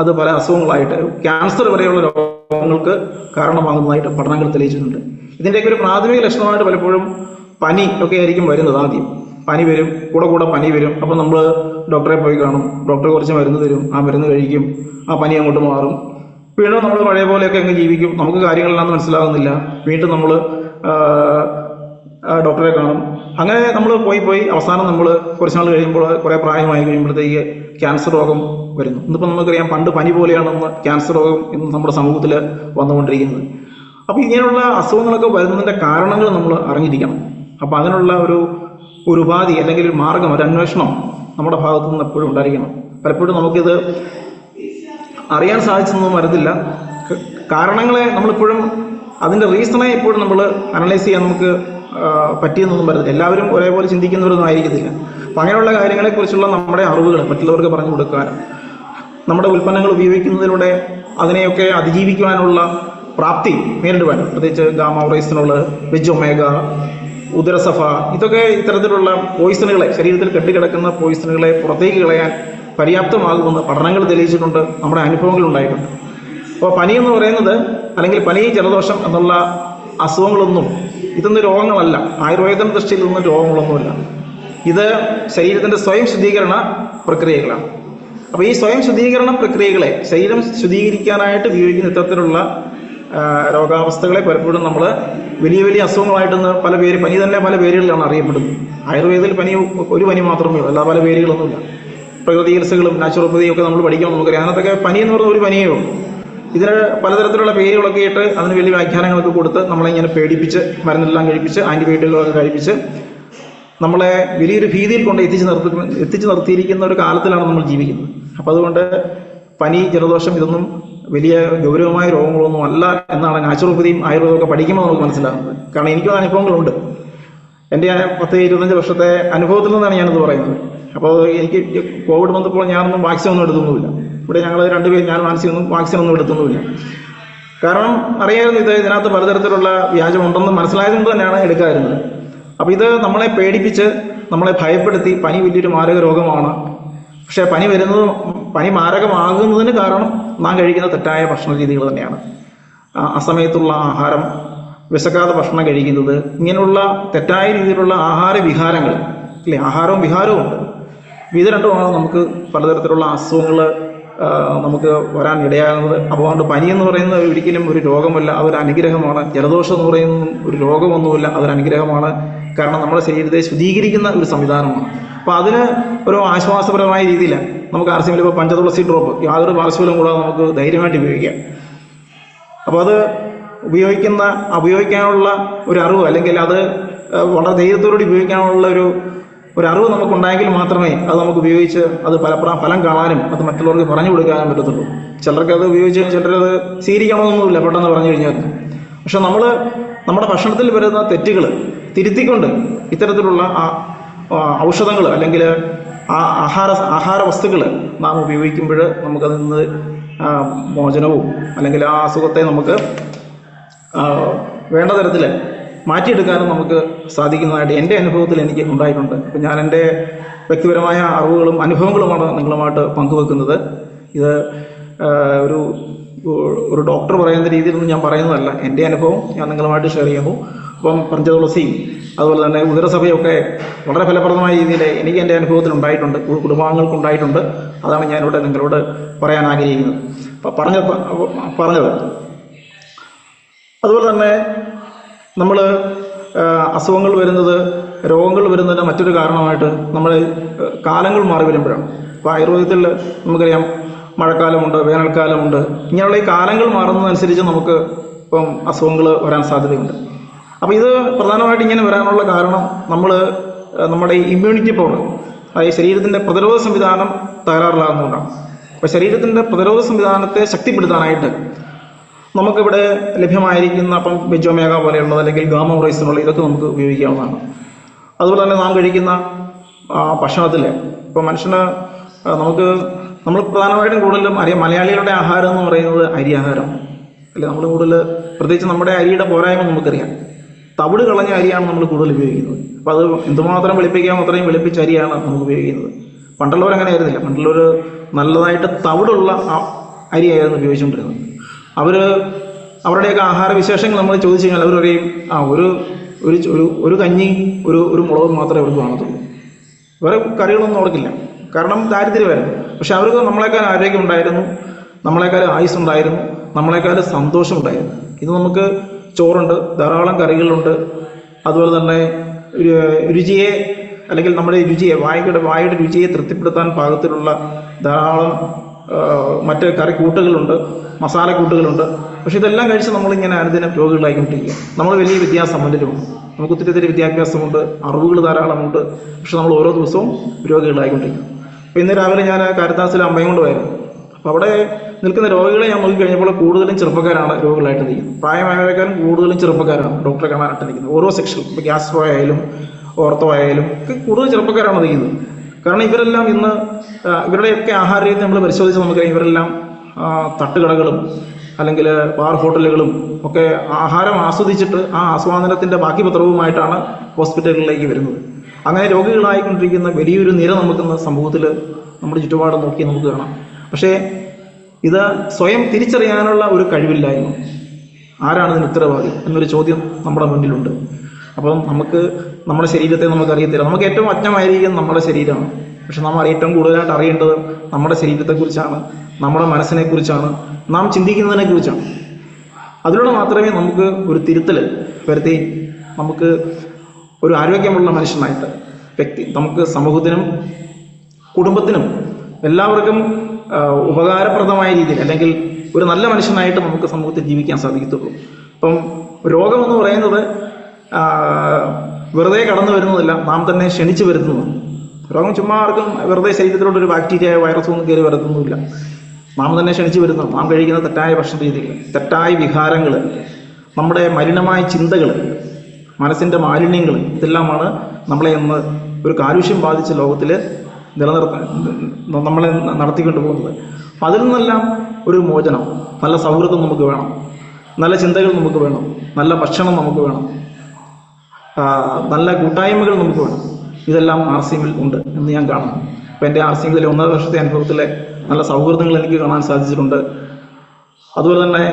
അത് പല അസുഖങ്ങളായിട്ട് ക്യാൻസർ വരെയുള്ള രോഗങ്ങൾക്ക് കാരണമാകുന്നതായിട്ട് പഠനങ്ങൾ തെളിയിച്ചിട്ടുണ്ട്. ഇതിൻ്റെയൊക്കെ ഒരു പ്രാഥമിക ലക്ഷണമായിട്ട് പലപ്പോഴും പനി ഒക്കെ ആയിരിക്കും വരുന്നത്. ആദ്യം പനി വരും, കൂടെ പനി വരും. അപ്പം നമ്മൾ ഡോക്ടറെ പോയി കാണും, ഡോക്ടർ കുറച്ച് മരുന്ന് തരും, ആ മരുന്ന് കഴിക്കും, ആ പനി അങ്ങോട്ട് മാറും. വീണ്ടും നമ്മൾ പഴയ പോലെയൊക്കെ അങ്ങ് ജീവിക്കും. നമുക്ക് കാര്യങ്ങളെല്ലാം മനസ്സിലാകുന്നില്ല. വീണ്ടും നമ്മൾ ഡോക്ടറെ കാണും. അങ്ങനെ നമ്മൾ പോയി അവസാനം നമ്മൾ കുറച്ച് നാൾ കഴിയുമ്പോൾ, കുറേ പ്രായമായി കഴിയുമ്പോഴത്തേക്ക് ക്യാൻസർ രോഗം വരുന്നു. ഇന്നിപ്പോൾ നമുക്കറിയാം, പണ്ട് പനി പോലെയാണെന്ന് ക്യാൻസർ രോഗം ഇന്ന് നമ്മുടെ സമൂഹത്തിൽ വന്നുകൊണ്ടിരിക്കുന്നത്. അപ്പോൾ ഇങ്ങനെയുള്ള അസുഖങ്ങളൊക്കെ വരുന്നതിൻ്റെ കാരണങ്ങൾ നമ്മൾ അറിഞ്ഞിരിക്കണം. അപ്പോൾ അതിനുള്ള ഒരു ഉപാധി അല്ലെങ്കിൽ ഒരു മാർഗം, ഒരു അന്വേഷണം നമ്മുടെ ഭാഗത്തു നിന്ന് എപ്പോഴും ഉണ്ടായിരിക്കണം. പലപ്പോഴും നമുക്കിത് അറിയാൻ സാധിച്ചെന്നൊന്നും വരത്തില്ല. കാരണങ്ങളെ നമ്മളിപ്പോഴും അതിൻ്റെ റീസണെ എപ്പോഴും നമ്മൾ അനലൈസ് ചെയ്യാൻ നമുക്ക് പറ്റിയെന്നൊന്നും വരത്തില്ല. എല്ലാവരും ഒരേപോലെ ചിന്തിക്കുന്നവരൊന്നും ആയിരിക്കത്തില്ല. അപ്പം അങ്ങനെയുള്ള കാര്യങ്ങളെക്കുറിച്ചുള്ള നമ്മുടെ അറിവുകൾ മറ്റുള്ളവർക്ക് പറഞ്ഞു കൊടുക്കാനും നമ്മുടെ ഉൽപ്പന്നങ്ങൾ ഉപയോഗിക്കുന്നതിലൂടെ അതിനെയൊക്കെ അതിജീവിക്കുവാനുള്ള പ്രാപ്തി നേരിടുവാനും, പ്രത്യേകിച്ച് ഗാമ-റൈസിനുള്ള വെജ് ഒമേഗ, ഉദരസഭ, ഇതൊക്കെ ഇത്തരത്തിലുള്ള പോയിസണുകളെ, ശരീരത്തിൽ കെട്ടിക്കിടക്കുന്ന പോയിസണുകളെ പുറത്തേക്ക് കളയാൻ പര്യാപ്തമാകുമെന്ന് പഠനങ്ങൾ തെളിയിച്ചിട്ടുണ്ട്, നമ്മുടെ അനുഭവങ്ങൾ ഉണ്ടായിട്ടുണ്ട്. അപ്പോൾ പനി എന്ന് പറയുന്നത്, അല്ലെങ്കിൽ പനി, ജലദോഷം എന്നുള്ള അസുഖങ്ങളൊന്നും ഇതൊന്നും രോഗങ്ങളല്ല. ആയുർവേദ ദൃഷ്ടിയിൽ നിന്നും രോഗങ്ങളൊന്നുമില്ല. ഇത് ശരീരത്തിൻ്റെ സ്വയം ശുദ്ധീകരണ പ്രക്രിയകളാണ്. അപ്പോൾ ഈ സ്വയം ശുദ്ധീകരണ പ്രക്രിയകളെ ശരീരം ശുദ്ധീകരിക്കാനായിട്ട് ഉപയോഗിക്കുന്ന ഇത്തരത്തിലുള്ള രോഗാവസ്ഥകളെ പലപ്പോഴും നമ്മൾ വലിയ അസുഖങ്ങളായിട്ടൊന്ന് പനി തന്നെ പല പേരുകളിലാണ് അറിയപ്പെടുന്നത്. ആയുർവേദത്തിൽ ഒരു പനി മാത്രമേ ഉള്ളൂ, അല്ല പല പേരുകളൊന്നുമില്ല. പ്രകൃതി ചികിത്സകളും നാച്ചുറോപ്പതിയും ഒക്കെ നമ്മൾ പഠിക്കണം. നമുക്കറിയാം, അതിനകത്തൊക്കെ പനി എന്ന് പറഞ്ഞ ഒരു പനിയേ ഉള്ളൂ. ഇതിന് പലതരത്തിലുള്ള പേരുകളൊക്കെ ഇട്ട് അതിന് വലിയ വ്യാഖ്യാനങ്ങളൊക്കെ കൊടുത്ത് നമ്മളിങ്ങനെ പേടിപ്പിച്ച് മരുന്നെല്ലാം കഴിപ്പിച്ച് ആൻറ്റിബയോട്ടിക്കുകളൊക്കെ കഴിപ്പിച്ച് നമ്മളെ വലിയൊരു ഭീതിയിൽ കൊണ്ട് എത്തിച്ചു നിർത്തിയിരിക്കുന്ന ഒരു കാലത്തിലാണ് നമ്മൾ ജീവിക്കുന്നത്. അപ്പം അതുകൊണ്ട് പനി, ജലദോഷം ഇതൊന്നും വലിയ ഗൗരവമായ രോഗങ്ങളൊന്നും അല്ല എന്നാണ് നാച്ചുറോപ്പതിയും ആയുർവേദമൊക്കെ പഠിക്കുമ്പോൾ നമുക്ക് മനസ്സിലാകുന്നത്. കാരണം എനിക്കും അനുഭവങ്ങളുണ്ട്. എൻ്റെ 10-25 വർഷത്തെ അനുഭവത്തിൽ നിന്നാണ് ഞാനിത് പറയുന്നത്. അപ്പോൾ എനിക്ക് കോവിഡ് വന്നപ്പോൾ ഞാനൊന്നും വാക്സിൻ ഒന്നും എടുത്തൊന്നുമില്ല. ഇവിടെ ഞങ്ങൾ രണ്ടുപേരും, ഞാൻ മാനസികമൊന്നും വാക്സിൻ ഒന്നും എടുത്തൊന്നുമില്ല. കാരണം അറിയായിരുന്നു ഇതിനകത്ത് പലതരത്തിലുള്ള വ്യാജമുണ്ടെന്ന് മനസ്സിലായതുകൊണ്ട് തന്നെയാണ് എടുക്കാതിരുന്നത്. അപ്പോൾ ഇത് നമ്മളെ പേടിപ്പിച്ച് നമ്മളെ ഭയപ്പെടുത്തി പനി വലിയൊരു മാരക രോഗമാണ്, പക്ഷേ പനി മാരകമാകുന്നതിന് കാരണം നാം കഴിക്കുന്ന തെറ്റായ ഭക്ഷണ രീതികൾ തന്നെയാണ്. അസമയത്തുള്ള ആഹാരം, വിശക്കാതെ ഭക്ഷണം കഴിക്കുന്നത്, ഇങ്ങനെയുള്ള തെറ്റായ രീതിയിലുള്ള ആഹാര വിഹാരങ്ങൾ അല്ലേ, ആഹാരവും വിഹാരവും ഉണ്ട്. ഇത് രണ്ടുമാണ് നമുക്ക് പലതരത്തിലുള്ള അസുഖങ്ങൾ നമുക്ക് വരാൻ ഇടയാകുന്നത്. അപ്പോൾ അതുകൊണ്ട് പനി എന്ന് പറയുന്നത് ഒരിക്കലും ഒരു രോഗമല്ല, അതൊരു അനുഗ്രഹമാണ്. ജലദോഷം എന്ന് പറയുന്നത് ഒരു രോഗമൊന്നുമില്ല, അതൊരു അനുഗ്രഹമാണ്. കാരണം നമ്മുടെ ശരീരത്തെ ശുദ്ധീകരിക്കുന്ന ഒരു സംവിധാനമാണ്. അപ്പോൾ അതിന് ഒരു ആശ്വാസപരമായ രീതിയിൽ നമുക്ക് ആർക്കെങ്കിലും ഇപ്പോൾ പഞ്ചതുളസി ഡ്രോപ്പ് യാതൊരു പാർശ്വഫലവും കൂടാതെ നമുക്ക് ധൈര്യമായിട്ട് ഉപയോഗിക്കാം. അപ്പോൾ അത് ഉപയോഗിക്കാനുള്ള ഒരു അറിവ്, അല്ലെങ്കിൽ അത് വളരെ ധൈര്യത്തോടുകൂടി ഉപയോഗിക്കാനുള്ള ഒരു അറിവ് നമുക്കുണ്ടായെങ്കിൽ മാത്രമേ അത് നമുക്ക് ഉപയോഗിച്ച് അത് ഫലം കാണാനും അത് മറ്റുള്ളവർക്ക് പറഞ്ഞു കൊടുക്കാനും പറ്റത്തുള്ളൂ. ചിലർക്ക് അത് ഉപയോഗിച്ച് ചിലരത് സ്വീകരിക്കണമെന്നൊന്നുമില്ല പെട്ടെന്ന് പറഞ്ഞു കഴിഞ്ഞാൽ. പക്ഷെ നമ്മുടെ ഭക്ഷണത്തിൽ വരുന്ന തെറ്റുകൾ തിരുത്തിക്കൊണ്ട് ഇത്തരത്തിലുള്ള ഔഷധങ്ങൾ അല്ലെങ്കിൽ ആഹാര വസ്തുക്കൾ നാം ഉപയോഗിക്കുമ്പോൾ നമുക്കതിൽ നിന്ന് മോചനവും അല്ലെങ്കിൽ ആ അസുഖത്തെ നമുക്ക് വേണ്ട തരത്തിൽ മാറ്റിയെടുക്കാനും നമുക്ക് സാധിക്കുന്നതായിട്ട് എൻ്റെ അനുഭവത്തിൽ എനിക്ക് ഉണ്ടായിട്ടുണ്ട്. അപ്പം ഞാൻ എൻ്റെ വ്യക്തിപരമായ അറിവുകളും അനുഭവങ്ങളുമാണ് നിങ്ങളുമായിട്ട് പങ്കുവെക്കുന്നത്. ഇത് ഒരു ഡോക്ടർ പറയുന്ന രീതിയിലൊന്നും ഞാൻ പറയുന്നതല്ല, എൻ്റെ അനുഭവം ഞാൻ നിങ്ങളുമായിട്ട് ഷെയർ ചെയ്യുന്നു. അപ്പം പഞ്ചതുളസിയും അതുപോലെ തന്നെ ഉദരസഭയൊക്കെ വളരെ ഫലപ്രദമായ രീതിയിൽ എനിക്ക് എൻ്റെ അനുഭവത്തിൽ ഉണ്ടായിട്ടുണ്ട്, കുടുംബാംഗങ്ങൾക്കുണ്ടായിട്ടുണ്ട്. അതാണ് ഞാനിവിടെ നിങ്ങളോട് പറയാൻ ആഗ്രഹിക്കുന്നത്. അപ്പം പറഞ്ഞത് അതുപോലെ തന്നെ നമ്മൾ അസുഖങ്ങൾ വരുന്നത്, രോഗങ്ങൾ വരുന്നതിൻ്റെ മറ്റൊരു കാരണമായിട്ട് നമ്മൾ കാലങ്ങൾ മാറി വരുമ്പോഴാണ്. ഇപ്പോൾ ആയുർവേദത്തിൽ നമുക്കറിയാം മഴക്കാലമുണ്ട്, വേനൽക്കാലമുണ്ട്. ഇങ്ങനെയുള്ള ഈ കാലങ്ങൾ മാറുന്നതനുസരിച്ച് നമുക്ക് ഇപ്പം അസുഖങ്ങൾ വരാൻ സാധ്യതയുണ്ട്. അപ്പോൾ ഇത് പ്രധാനമായിട്ട് ഇങ്ങനെ വരാനുള്ള കാരണം നമ്മുടെ ഇമ്മ്യൂണിറ്റി പവർ, അതായത് ശരീരത്തിൻ്റെ പ്രതിരോധ സംവിധാനം തകരാറിലാകുന്നതുകൊണ്ടാണ്. അപ്പോൾ ശരീരത്തിൻ്റെ പ്രതിരോധ സംവിധാനത്തെ ശക്തിപ്പെടുത്താനായിട്ട് നമുക്കിവിടെ ലഭ്യമായിരിക്കുന്ന അപ്പം ബെജോമേഗ പോലെയുള്ളത് അല്ലെങ്കിൽ ഗാമോറൈസിനുള്ള ഇതൊക്കെ നമുക്ക് ഉപയോഗിക്കാവുന്നതാണ്. അതുപോലെ തന്നെ നാം കഴിക്കുന്ന ഭക്ഷണത്തിൽ ഇപ്പോൾ നമ്മൾ പ്രധാനമായിട്ടും കൂടുതലും മലയാളികളുടെ ആഹാരം എന്ന് പറയുന്നത് അരി ആഹാരം അല്ലെ. നമ്മൾ കൂടുതൽ പ്രത്യേകിച്ച് നമ്മുടെ അരിയുടെ പോരായ്മ നമുക്കറിയാം. തവിട് കളഞ്ഞ അരിയാണ് നമ്മൾ കൂടുതൽ ഉപയോഗിക്കുന്നത്. അപ്പോൾ അത് എന്തുമാത്രം വെളുപ്പിക്കാമോ അത്രയും വെളുപ്പിച്ച അരിയാണ് നമുക്ക് ഉപയോഗിക്കുന്നത്. പണ്ടുള്ളവർ അങ്ങനെ ആയിരുന്നില്ല. പണ്ടുള്ളവർ നല്ലതായിട്ട് തവിടുള്ള അരിയായിരുന്നു ഉപയോഗിച്ചുകൊണ്ടിരുന്നത്. അവരുടെയൊക്കെ ആഹാരവിശേഷങ്ങൾ നമ്മൾ ചോദിച്ചു കഴിഞ്ഞാൽ അവർ പറയും ഒരു കഞ്ഞി ഒരു മുളകും മാത്രമേ അവർക്ക് കാണത്തുള്ളൂ, വേറെ കറികളൊന്നും അവർക്കില്ല. കാരണം ദാരിദ്ര്യമായിരുന്നു. പക്ഷെ അവർക്ക് നമ്മളെക്കാൾ ആരോഗ്യം ഉണ്ടായിരുന്നു, നമ്മളെക്കാൾ ആയുസ് ഉണ്ടായിരുന്നു, നമ്മളെക്കാൾ സന്തോഷം ഉണ്ടായിരുന്നു. ഇത് നമുക്ക് ചോറുണ്ട്, ധാരാളം കറികളുണ്ട്. അതുപോലെ തന്നെ രുചിയെ അല്ലെങ്കിൽ നമ്മുടെ രുചിയെ വായുടെ രുചിയെ തൃപ്തിപ്പെടുത്താൻ പാകത്തിലുള്ള ധാരാളം മറ്റ് കറിക്കൂട്ടുകളുണ്ട്, മസാലക്കൂട്ടുകളുണ്ട്. പക്ഷെ ഇതെല്ലാം കഴിച്ച് നമ്മളിങ്ങനെ അനുദിനം രോഗികളായിക്കൊണ്ടിരിക്കുക. നമ്മൾ വലിയ വിദ്യാസമ്പന്നരുമാണ്, നമുക്ക് ഒത്തിരി വിദ്യാഭ്യാസമുണ്ട്, അറിവുകൾ ധാരാളമുണ്ട്. പക്ഷെ നമ്മൾ ഓരോ ദിവസവും രോഗികളായിക്കൊണ്ടിരിക്കും. അപ്പോൾ ഇന്ന് രാവിലെ ഞാൻ കാരിത്താസിലെ അമ്മയും കൊണ്ട് പോയിരുന്നു. അപ്പോൾ അവിടെ നിൽക്കുന്ന രോഗികളെ ഞാൻ നോക്കിക്കഴിഞ്ഞപ്പോൾ കൂടുതലും ചെറുപ്പക്കാരാണ് രോഗികളായിട്ട് നിൽക്കുന്നത്. പ്രായമായവരെക്കാളും കൂടുതലും ചെറുപ്പക്കാരാണ് ഡോക്ടറെ കാണാനായിട്ട് നിൽക്കുന്നത്. ഓരോ സെക്ഷനും ഇപ്പോൾ ഗ്യാസ്ട്രോ ആയാലും ഓർത്തോ ആയാലും ഒക്കെ കൂടുതൽ ചെറുപ്പക്കാരാണ് നിൽക്കുന്നത്. കാരണം ഇവരെല്ലാം ഇവരുടെയൊക്കെ ആഹാര രീതി നമ്മൾ പരിശോധിച്ച് നമുക്കറിയാം. ഇവരെല്ലാം തട്ടുകടകളും അല്ലെങ്കിൽ ബാർ ഹോട്ടലുകളും ഒക്കെ ആഹാരം ആസ്വദിച്ചിട്ട് ആ ആസ്വാദനത്തിൻ്റെ ബാക്കി പത്രവുമായിട്ടാണ് ഹോസ്പിറ്റലുകളിലേക്ക് വരുന്നത്. അങ്ങനെ രോഗികളായിക്കൊണ്ടിരിക്കുന്ന വലിയൊരു നിര നമുക്കിന്ന് സമൂഹത്തിൽ നമ്മുടെ ചുറ്റുപാട് നോക്കി നമുക്ക് കാണാം. പക്ഷേ ഇത് സ്വയം തിരിച്ചറിയാനുള്ള ഒരു കഴിവില്ലായ്മ. ആരാണ് ഇതിന് ഉത്തരവാദി എന്നൊരു ചോദ്യം നമ്മുടെ മുന്നിലുണ്ട്. അപ്പം നമ്മുടെ ശരീരത്തെ നമുക്കറിയത്തില്ല. നമുക്ക് ഏറ്റവും അജ്ഞമായിരിക്കും നമ്മുടെ ശരീരമാണ്. പക്ഷെ നമ്മൾ ഏറ്റവും കൂടുതലായിട്ട് അറിയേണ്ടത് നമ്മുടെ ശരീരത്തെക്കുറിച്ചാണ്, നമ്മുടെ മനസ്സിനെക്കുറിച്ചാണ്, നാം ചിന്തിക്കുന്നതിനെക്കുറിച്ചാണ്. അതിലൂടെ മാത്രമേ നമുക്ക് ഒരു തിരുത്തൽ വരുത്തി നമുക്ക് ഒരു ആരോഗ്യമുള്ള മനുഷ്യനായിട്ട് നമുക്ക് സമൂഹത്തിനും കുടുംബത്തിനും എല്ലാവർക്കും ഉപകാരപ്രദമായ രീതിയിൽ അല്ലെങ്കിൽ ഒരു നല്ല മനുഷ്യനായിട്ട് നമുക്ക് സമൂഹത്തിൽ ജീവിക്കാൻ സാധിക്കത്തുള്ളൂ. അപ്പം രോഗമെന്ന് പറയുന്നത് വെറുതെ കടന്നു വരുന്നതല്ല, നാം തന്നെ ക്ഷണിച്ചു വരുന്നതാണ്. രോഗം ചുമ്മാ ആർക്കും വെറുതെ ശരീരത്തിലോട്ടൊരു ബാക്ടീരിയ വൈറസ് ഒന്നും കയറി വരുന്നൊന്നുമില്ല. നാം തന്നെ ക്ഷണിച്ചു വരുന്നു. നാം കഴിക്കുന്ന തെറ്റായ ഭക്ഷണ രീതികൾ, തെറ്റായ വികാരങ്ങൾ, നമ്മുടെ മലിനമായ ചിന്തകൾ, മനസ്സിൻ്റെ മാലിന്യങ്ങൾ, ഇതെല്ലാമാണ് നമ്മളെ ഇന്ന് ഒരു കാലുഷ്യം ബാധിച്ച ലോകത്തിൽ നമ്മളെ നടത്തിക്കൊണ്ട് പോകുന്നത്. അപ്പം അതിൽ നിന്നെല്ലാം ഒരു മോചനം, നല്ല സൗഹൃദം നമുക്ക് വേണം, നല്ല ചിന്തകൾ നമുക്ക് വേണം, നല്ല ഭക്ഷണം നമുക്ക് വേണം, നല്ല കൂട്ടായ്മകൾ നമുക്ക് വേണം. ഇതെല്ലാം RCMൽ ഉണ്ട് എന്ന് ഞാൻ കാണുന്നു. അപ്പം എൻ്റെ RCMിലെ 1.5 വർഷത്തെ അനുഭവത്തിലെ നല്ല സൗഹൃദങ്ങൾ എനിക്ക് കാണാൻ സാധിച്ചിട്ടുണ്ട്. അതുപോലെ തന്നെ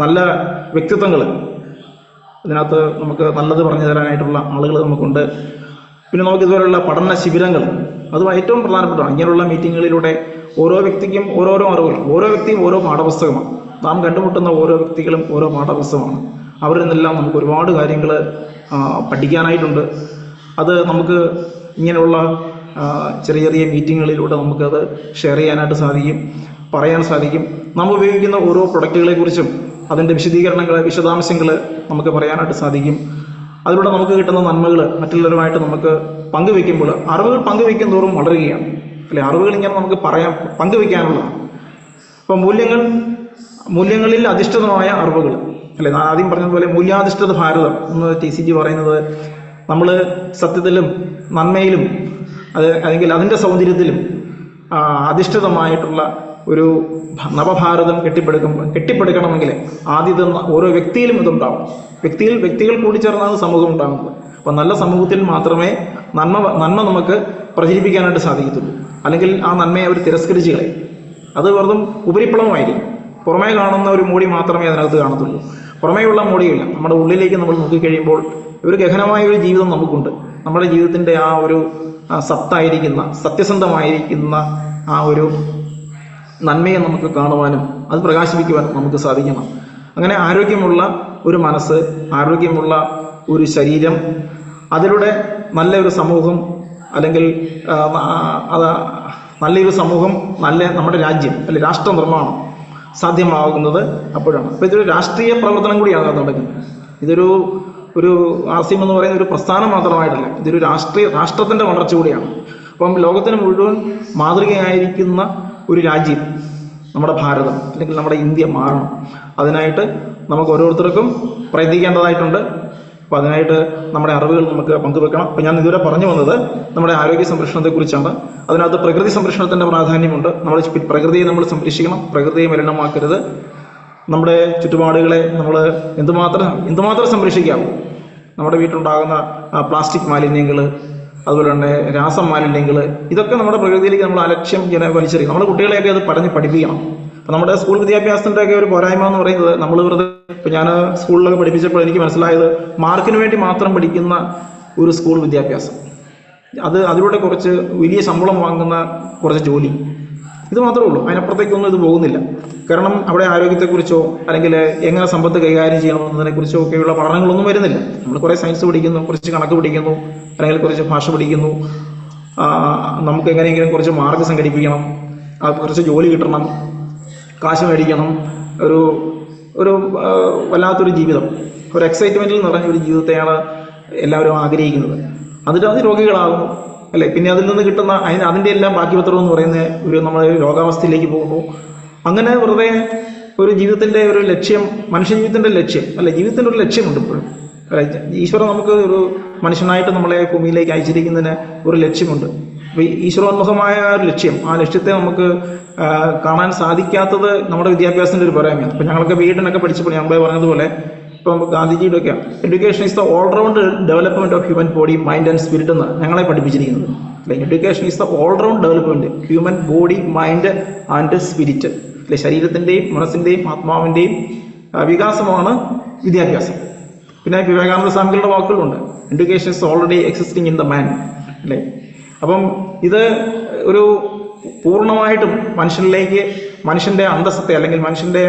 നല്ല വ്യക്തിത്വങ്ങൾ, ഇതിനകത്ത് നമുക്ക് നല്ലത് പറഞ്ഞു തരാനായിട്ടുള്ള ആളുകൾ നമുക്കുണ്ട്. പിന്നെ നമുക്ക് ഇതുപോലുള്ള പഠന ശിബിരങ്ങൾ, അതും ഏറ്റവും പ്രധാനപ്പെട്ടതാണ്. ഇങ്ങനെയുള്ള മീറ്റിങ്ങുകളിലൂടെ ഓരോ വ്യക്തിക്കും ഓരോരോ അറിവുകൾ, ഓരോ വ്യക്തിയും ഓരോ പാഠപുസ്തകമാണ്. നാം കണ്ടുമുട്ടുന്ന ഓരോ വ്യക്തികളും ഓരോ പാഠപുസ്തകമാണ്. അവരിൽ നിന്നെല്ലാം നമുക്ക് ഒരുപാട് കാര്യങ്ങൾ പഠിക്കാനായിട്ടുണ്ട്. അത് നമുക്ക് ഇങ്ങനെയുള്ള ചെറിയ ചെറിയ മീറ്റിങ്ങുകളിലൂടെ നമുക്കത് ഷെയർ ചെയ്യാനായിട്ട് സാധിക്കും, പറയാൻ സാധിക്കും. നാം ഉപയോഗിക്കുന്ന ഓരോ പ്രൊഡക്റ്റുകളെ കുറിച്ചും അതിൻ്റെ വിശദീകരണങ്ങൾ, വിശദാംശങ്ങൾ നമുക്ക് പറയാനായിട്ട് സാധിക്കും. അതിലൂടെ നമുക്ക് കിട്ടുന്ന നന്മകൾ മറ്റുള്ളവരുമായിട്ട് നമുക്ക് പങ്കുവെക്കുമ്പോൾ, അറിവുകൾ പങ്കുവെക്കും തോറും വളരുകയാണ്, അല്ലെ? അറിവുകൾ ഇങ്ങനെ നമുക്ക് പങ്കുവെക്കാനുള്ളതാണ്. അപ്പം മൂല്യങ്ങളിൽ അധിഷ്ഠിതമായ അറിവുകൾ, അല്ലെ? ഞാൻ ആദ്യം പറഞ്ഞതുപോലെ മൂല്യാധിഷ്ഠിത ഭാരതം എന്ന് TCG പറയുന്നത്, നമ്മൾ സത്യത്തിലും നന്മയിലും അല്ലെങ്കിൽ അതിൻ്റെ സൗന്ദര്യത്തിലും അധിഷ്ഠിതമായിട്ടുള്ള ഒരു നവഭാരതം കെട്ടിപ്പടുക്കണമെങ്കിൽ ആദ്യത്തെ ഓരോ വ്യക്തിയിലും ഇതുണ്ടാവും. വ്യക്തികൾ കൂടിച്ചേർന്നാണ് സമൂഹം ഉണ്ടാകുന്നത്. അപ്പം നല്ല സമൂഹത്തിൽ മാത്രമേ നന്മ നമുക്ക് പ്രചരിപ്പിക്കാനായിട്ട് സാധിക്കത്തുള്ളൂ. അല്ലെങ്കിൽ ആ നന്മയെ അവർ തിരസ്കരിച്ച് കളയും. അത് വെറും ഉപരിപ്ലവമായിരിക്കും. പുറമേ കാണുന്ന ഒരു മോടി മാത്രമേ അതിനകത്ത് കാണത്തുള്ളൂ. പുറമേയുള്ള മോടിയില്ല. നമ്മുടെ ഉള്ളിലേക്ക് നമ്മൾ നോക്കിക്കഴിയുമ്പോൾ ഒരു ഗഹനമായ ഒരു ജീവിതം നമുക്കുണ്ട്. നമ്മുടെ ജീവിതത്തിൻ്റെ ആ ഒരു സത്തായിരിക്കുന്ന, സത്യസന്ധമായിരിക്കുന്ന ആ ഒരു നന്മയെ നമുക്ക് കാണുവാനും അത് പ്രകാശിപ്പിക്കുവാനും നമുക്ക് സാധിക്കണം. അങ്ങനെ ആരോഗ്യമുള്ള ഒരു മനസ്സ്, ആരോഗ്യമുള്ള ഒരു ശരീരം, അതിലൂടെ നല്ലൊരു സമൂഹം, അല്ലെങ്കിൽ നല്ലൊരു സമൂഹം, നമ്മുടെ രാജ്യം, അല്ലെ രാഷ്ട്ര നിർമ്മാണം സാധ്യമാകുന്നത് അപ്പോഴാണ്. അപ്പോൾ ഇതൊരു രാഷ്ട്രീയ പ്രവർത്തനം കൂടിയാണ് നടക്കുന്നത്. ഇതൊരു RCM എന്ന് പറയുന്ന ഒരു പ്രസ്ഥാനം മാത്രമായിട്ടല്ല, ഇതൊരു രാഷ്ട്രത്തിൻ്റെ വളർച്ച കൂടിയാണ്. അപ്പം ലോകത്തിന് മുഴുവൻ മാതൃകയായിരിക്കുന്ന ഒരു രാജ്യം നമ്മുടെ ഭാരതം, അല്ലെങ്കിൽ നമ്മുടെ ഇന്ത്യ മാറണം. അതിനായിട്ട് നമുക്ക് ഓരോരുത്തർക്കും പ്രയത്നിക്കേണ്ടതായിട്ടുണ്ട്. അപ്പോൾ അതിനായിട്ട് നമ്മുടെ അറിവുകൾ നമുക്ക് പങ്കുവെക്കണം. അപ്പോൾ ഞാൻ ഇതുവരെ പറഞ്ഞു വന്നത് നമ്മുടെ ആരോഗ്യ സംരക്ഷണത്തെക്കുറിച്ചാണ്. അതിനകത്ത് പ്രകൃതി സംരക്ഷണത്തിൻ്റെ പ്രാധാന്യമുണ്ട്. പ്രകൃതിയെ നമ്മൾ സംരക്ഷിക്കണം, പ്രകൃതിയെ മലിനമാക്കരുത്. നമ്മുടെ ചുറ്റുപാടുകളെ നമ്മൾ എന്തുമാത്രം സംരക്ഷിക്കാമോ, നമ്മുടെ വീട്ടിലുണ്ടാകുന്ന പ്ലാസ്റ്റിക് മാലിന്യങ്ങൾ, അതുപോലെ തന്നെ രാസമാലിന്യങ്ങൾ, ഇതൊക്കെ നമ്മുടെ പ്രകൃതിയിലേക്ക് നമ്മൾ അലക്ഷ്യം വലിച്ചെറിയും. നമ്മുടെ കുട്ടികളെയൊക്കെ അത് പഠിപ്പിക്കണം. അപ്പം നമ്മുടെ സ്കൂൾ വിദ്യാഭ്യാസത്തിൻ്റെ ഒക്കെ ഒരു പോരായ്മ എന്ന് പറയുന്നത്, നമ്മൾ വെറുതെ, ഇപ്പം ഞാൻ സ്കൂളിലൊക്കെ പഠിപ്പിച്ചപ്പോൾ എനിക്ക് മനസ്സിലായത്, മാർക്കിന് വേണ്ടി മാത്രം പഠിക്കുന്ന ഒരു സ്കൂൾ വിദ്യാഭ്യാസം, അതിലൂടെ കുറച്ച് വലിയ ശമ്പളം വാങ്ങുന്ന കുറച്ച് ജോലി, ഇത് മാത്രമേ ഉള്ളൂ. അതിനപ്പുറത്തേക്കൊന്നും ഇത് പോകുന്നില്ല. കാരണം അവിടെ ആരോഗ്യത്തെക്കുറിച്ചോ അല്ലെങ്കിൽ എങ്ങനെ സമ്പത്ത് കൈകാര്യം ചെയ്യണമെന്നതിനെക്കുറിച്ചോ ഒക്കെയുള്ള പഠനങ്ങളൊന്നും വരുന്നില്ല. നമ്മൾ കുറേ സയൻസ് പഠിക്കുന്നു, കുറച്ച് കണക്ക് പഠിക്കുന്നു, അല്ലെങ്കിൽ കുറച്ച് ഭാഷ പഠിക്കുന്നു. നമുക്ക് എങ്ങനെയെങ്കിലും കുറച്ച് മാർക്ക് സംഘടിപ്പിക്കണം, കുറച്ച് ജോലി കിട്ടണം, കാശ് മേടിക്കണം, ഒരു വല്ലാത്തൊരു ജീവിതം, ഒരു എക്സൈറ്റ്മെൻറ്റിൽ നിറഞ്ഞ ഒരു ജീവിതത്തെയാണ് എല്ലാവരും ആഗ്രഹിക്കുന്നത്. അതിൽ രോഗികളാകുന്നു, അല്ലേ? പിന്നെ അതിൽ നിന്ന് കിട്ടുന്ന അതിൻ്റെ എല്ലാം ബാക്കി പത്രം എന്ന് പറയുന്ന നമ്മൾ രോഗാവസ്ഥയിലേക്ക് പോകുന്നു. അങ്ങനെ വെറുതെ ഒരു ജീവിതത്തിൻ്റെ ഒരു ലക്ഷ്യം, മനുഷ്യജീവിതത്തിൻ്റെ ലക്ഷ്യം, അല്ലെ? ജീവിതത്തിൻ്റെ ഒരു ലക്ഷ്യമുണ്ട് ഇപ്പോഴും, അല്ലെ? ഈശ്വരൻ നമുക്ക് ഒരു മനുഷ്യനായിട്ട് നമ്മളെ ഭൂമിയിലേക്ക് അയച്ചിരിക്കുന്നതിന് ഒരു ലക്ഷ്യമുണ്ട്. അപ്പോൾ ഈശ്വരോന്മുഖമായ ഒരു ലക്ഷ്യം, ആ ലക്ഷ്യത്തെ നമുക്ക് കാണാൻ സാധിക്കാത്തത് നമ്മുടെ വിദ്യാഭ്യാസത്തിൻ്റെ ഒരു പോരായ്മയാണ്. ഇപ്പം ഞങ്ങൾക്ക് വീടിനൊക്കെ പഠിച്ചപ്പോൾ ഞാൻ പറഞ്ഞതുപോലെ, ഇപ്പം ഗാന്ധിജിയുടെ ഒക്കെ education is the all round development of human body, mind and spirit എന്ന് ഞങ്ങളെ പഠിപ്പിച്ചിരിക്കുന്നത്. അല്ലെ? Education is the all round development human body, mind and spirit. അല്ലെ? ശരീരത്തിൻ്റെയും മനസ്സിൻ്റെയും ആത്മാവിൻ്റെയും വികാസമാണ് വിദ്യാഭ്യാസം. പിന്നെ വിവേകാനന്ദ സ്വാമികളുടെ വാക്കുകളുണ്ട്, education is already existing in the man. അല്ലേ? അപ്പം ഇത് ഒരു പൂർണ്ണമായിട്ടും മനുഷ്യൻ്റെ അന്തസ്സത്തെ, അല്ലെങ്കിൽ മനുഷ്യൻ്റെ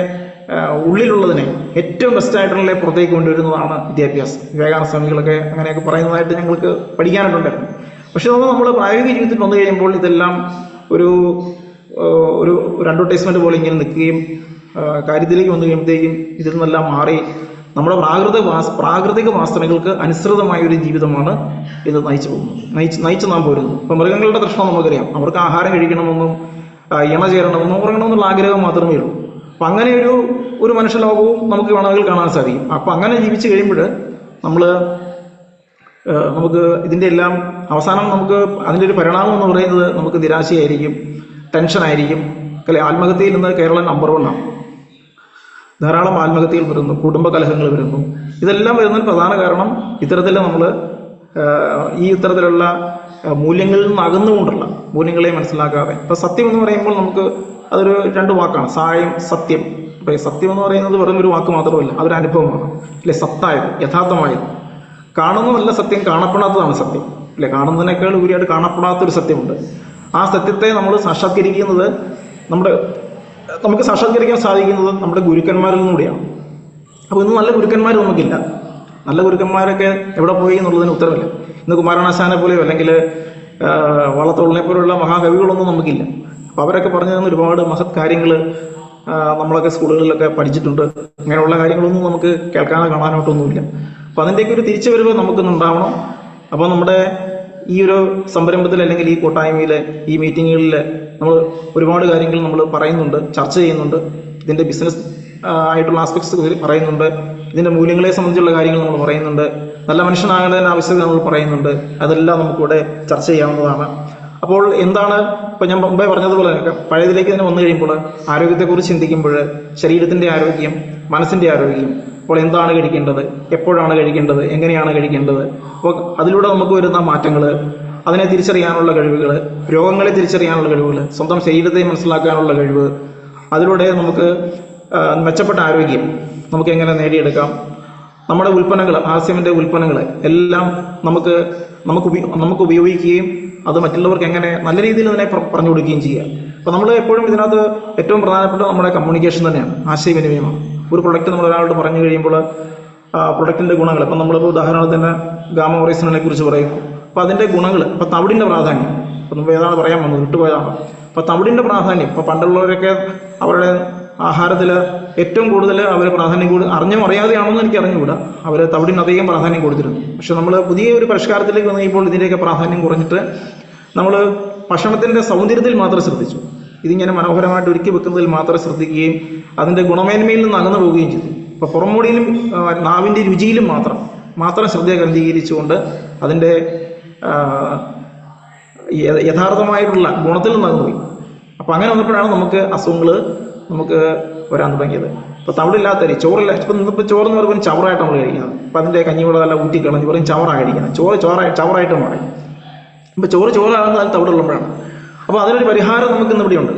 ഉള്ളിലുള്ളതിനെ ഏറ്റവും ബെസ്റ്റായിട്ടുള്ള പുറത്തേക്ക് കൊണ്ടുവരുന്നതാണ് വിദ്യാഭ്യാസം. വിവേകാനന്ദ സ്വാമികളൊക്കെ അങ്ങനെയൊക്കെ പറയുന്നതായിട്ട് ഞങ്ങൾക്ക് പഠിക്കാനായിട്ടുണ്ടായിരുന്നു. പക്ഷെ അത് നമ്മൾ പ്രായോഗിക ജീവിതത്തിൽ വന്നു കഴിയുമ്പോൾ ഇതെല്ലാം ഒരു അഡ്വർടൈസ്മെന്റ് പോലെ ഇങ്ങനെ നിൽക്കുകയും കാര്യത്തിലേക്ക് വന്നു കഴിയുമ്പോഴത്തേക്കും ഇതിൽ നിന്നെല്ലാം മാറി നമ്മുടെ പ്രാകൃതിക വാസനകൾക്ക് അനുസൃതമായ ഒരു ജീവിതമാണ് ഇത് നയിച്ചു നാം പോരുന്നത്. ഇപ്പം മൃഗങ്ങളുടെ പ്രശ്നം നമുക്കറിയാം. അവർക്ക് ആഹാരം കഴിക്കണമെന്നും ഇണ ചേരണമെന്നും ഉറങ്ങണമെന്നുള്ള ആഗ്രഹം മാത്രമേ ഉള്ളൂ. അപ്പം അങ്ങനെ ഒരു മനുഷ്യലോകവും നമുക്ക് വേണമെങ്കിൽ കാണാൻ സാധിക്കും. അപ്പം അങ്ങനെ ജീവിച്ചു കഴിയുമ്പോൾ നമുക്ക് ഇതിൻ്റെ എല്ലാം അവസാനം നമുക്ക് അതിൻ്റെ ഒരു പരിണാമം എന്ന് പറയുന്നത് നമുക്ക് നിരാശയായിരിക്കും, ടെൻഷനായിരിക്കും. ആത്മഹത്യയിൽ നിന്ന് കേരളം നമ്പർ 1 ആണ്. ധാരാളം ആത്മഹത്യകൾ വരുന്നു, കുടുംബ കലഹങ്ങൾ വരുന്നു. ഇതെല്ലാം വരുന്നതിന് പ്രധാന കാരണം ഇത്തരത്തിൽ ഈ ഇത്തരത്തിലുള്ള മൂല്യങ്ങളിൽ നിന്ന് അകന്നുകൊണ്ടുള്ള മൂല്യങ്ങളെ മനസ്സിലാക്കാതെ. ഇപ്പം സത്യം എന്ന് പറയുമ്പോൾ നമുക്ക് അതൊരു 2 വാക്കാണ്, സത്യം. ഇപ്പം സത്യം എന്ന് പറയുന്നത് വെറും ഒരു വാക്ക് മാത്രമല്ല, അതൊരു അനുഭവമാണ് അല്ലെ. സത്തായത്, യഥാർത്ഥമായത്. കാണുന്നതല്ല സത്യം, കാണപ്പെടാത്തതാണ് സത്യം അല്ലെ. കാണുന്നതിനേക്കാൾ ഉപരിയായിട്ട് കാണപ്പെടാത്തൊരു സത്യമുണ്ട്. ആ സത്യത്തെ നമ്മൾ സാക്ഷാത്കരിക്കുന്നത് നമുക്ക് സാക്ഷാത്കരിക്കാൻ സാധിക്കുന്നത് നമ്മുടെ ഗുരുക്കന്മാരിൽ നിന്നുകൂടിയാണ്. അപ്പോൾ ഇന്ന് നല്ല ഗുരുക്കന്മാർ നമുക്കില്ല. നല്ല ഗുരുക്കന്മാരൊക്കെ എവിടെ പോയി എന്നുള്ളതിന് ഉത്തരവില്ല. ഇന്ന് കുമാരനാശാനെ പോലെയോ അല്ലെങ്കിൽ വള്ളത്തോളിനെ പോലെയുള്ള മഹാകവികളൊന്നും നമുക്കില്ല. അപ്പോൾ അവരൊക്കെ പറഞ്ഞു തന്ന ഒരുപാട് മഹത് കാര്യങ്ങൾ നമ്മളൊക്കെ സ്കൂളുകളിലൊക്കെ പഠിച്ചിട്ടുണ്ട്. അങ്ങനെയുള്ള കാര്യങ്ങളൊന്നും നമുക്ക് കേൾക്കാനോ കാണാനോട്ടൊന്നുമില്ല. അപ്പം അതിൻ്റെയൊക്കെ ഒരു തിരിച്ചുവരവ് നമുക്കൊന്നുണ്ടാവണം. അപ്പോൾ നമ്മുടെ ഈ ഒരു സംരംഭത്തിൽ അല്ലെങ്കിൽ ഈ കൂട്ടായ്മയിൽ, ഈ മീറ്റിങ്ങുകളിൽ നമ്മൾ ഒരുപാട് കാര്യങ്ങൾ നമ്മൾ പറയുന്നുണ്ട്, ചർച്ച ചെയ്യുന്നുണ്ട്. ഇതിൻ്റെ ബിസിനസ് ആയിട്ടുള്ള ആസ്പെക്ട്സ് പറയുന്നുണ്ട്, ഇതിൻ്റെ മൂല്യങ്ങളെ സംബന്ധിച്ചുള്ള കാര്യങ്ങൾ നമ്മൾ പറയുന്നുണ്ട്, നല്ല മനുഷ്യനാകേണ്ടതിന് ആവശ്യകത നമ്മൾ പറയുന്നുണ്ട്. അതെല്ലാം നമുക്കിവിടെ ചർച്ച ചെയ്യാവുന്നതാണ്. അപ്പോൾ എന്താണ് ഇപ്പം ഞാൻ മുമ്പേ പറഞ്ഞതുപോലെ പഴയതിലേക്ക് തന്നെ വന്നു കഴിയുമ്പോൾ ആരോഗ്യത്തെക്കുറിച്ച് ചിന്തിക്കുമ്പോൾ ശരീരത്തിൻ്റെ ആരോഗ്യം, മനസ്സിൻ്റെ ആരോഗ്യം. അപ്പോൾ എന്താണ് കഴിക്കേണ്ടത്, എപ്പോഴാണ് കഴിക്കേണ്ടത്, എങ്ങനെയാണ് കഴിക്കേണ്ടത്, അപ്പോൾ അതിലൂടെ നമുക്ക് വരുന്ന മാറ്റങ്ങൾ, അതിനെ തിരിച്ചറിയാനുള്ള കഴിവുകൾ, രോഗങ്ങളെ തിരിച്ചറിയാനുള്ള കഴിവുകൾ, സ്വന്തം ശരീരത്തെ മനസ്സിലാക്കാനുള്ള കഴിവ്, അതിലൂടെ നമുക്ക് മെച്ചപ്പെട്ട ആരോഗ്യം നമുക്ക് എങ്ങനെ നേടിയെടുക്കാം, നമ്മുടെ ഉൽപ്പന്നങ്ങൾ, ആർസിഎമ്മിൻ്റെ ഉൽപ്പന്നങ്ങൾ എല്ലാം നമുക്ക് ഉപയോഗിക്കുകയും അത് മറ്റുള്ളവർക്ക് എങ്ങനെ നല്ല രീതിയിൽ അതിനെ പറഞ്ഞു കൊടുക്കുകയും ചെയ്യുക. അപ്പോൾ നമ്മൾ എപ്പോഴും ഇതിനകത്ത് ഏറ്റവും പ്രധാനപ്പെട്ട നമ്മുടെ കമ്മ്യൂണിക്കേഷൻ തന്നെയാണ്, ആശയവിനിമയമാണ്. ഒരു പ്രൊഡക്റ്റ് നമ്മൾ ഒരാളോട് പറഞ്ഞു കഴിയുമ്പോൾ പ്രൊഡക്റ്റിൻ്റെ ഗുണങ്ങൾ, ഇപ്പം നമ്മളിപ്പോൾ ഉദാഹരണത്തിന് ഗാമ ഓറിജിനലിനെ കുറിച്ച് പറയുന്നു. അപ്പോൾ അതിൻ്റെ ഗുണങ്ങൾ, ഇപ്പോൾ തവിടിൻ്റെ പ്രാധാന്യം, ഇപ്പം നമ്മൾ ഏതാണ് പറയാൻ വന്നത്, വിട്ടുപോയതാണ്. അപ്പോൾ തവിടിൻ്റെ പ്രാധാന്യം, ഇപ്പോൾ പണ്ടുള്ളവരൊക്കെ അവരുടെ ആഹാരത്തിൽ ഏറ്റവും കൂടുതൽ അവർ പ്രാധാന്യം അറിഞ്ഞോ അറിയാതെയാണെന്ന് എനിക്ക് അറിഞ്ഞുകൂടാ, അവർ തവിടിന് അധികം പ്രാധാന്യം കൊടുത്തിരുന്നു. പക്ഷെ നമ്മൾ പുതിയ ഒരു പരിഷ്കാരത്തിലേക്ക് വന്നു കഴിയുമ്പോൾ ഇതിൻ്റെയൊക്കെ പ്രാധാന്യം കുറഞ്ഞിട്ട് നമ്മൾ ഭക്ഷണത്തിൻ്റെ സൗന്ദര്യത്തിൽ മാത്രം ശ്രദ്ധിച്ചു. ഇതിങ്ങനെ മനോഹരമായിട്ട് ഒരുക്കി വെക്കുന്നതിൽ മാത്രം ശ്രദ്ധിക്കുകയും അതിൻ്റെ ഗുണമേന്മയിൽ നിന്ന് അകന്നു പോവുകയും ചെയ്തു. ഇപ്പോൾ പുറംമോടിയിലും നാവിൻ്റെ രുചിയിലും മാത്രം ശ്രദ്ധ കേന്ദ്രീകരിച്ചുകൊണ്ട് അതിൻ്റെ യഥാർത്ഥമായിട്ടുള്ള ഗുണത്തിൽ നിന്ന് അകന്നുപോയി. അപ്പോൾ അങ്ങനെ വന്നപ്പോഴാണ് നമുക്ക് അസുഖങ്ങൾ നമുക്ക് വരാൻ തുടങ്ങിയത്. ഇപ്പോൾ തവിടില്ലാത്ത അരി, ചോറില്ല. ഇന്നിപ്പോൾ ചോറെന്ന് പറയുമ്പോൾ ചവറായിട്ട് നമ്മൾ കഴിക്കുന്നത്. അപ്പോൾ അതിൻ്റെ കഞ്ഞിവെള്ളം എല്ലാം ഊറ്റിക്കളഞ്ഞ് പറയും ചവറാണ് കഴിക്കുന്നത്. ചവറായിട്ട് മാറി. ഇപ്പോൾ ചോറാകുന്നത് അതിൽ തവിടുള്ളപ്പോഴാണ്. അപ്പോൾ അതിനൊരു പരിഹാരം നമുക്ക് ഇന്നിവിടെയുണ്ട്.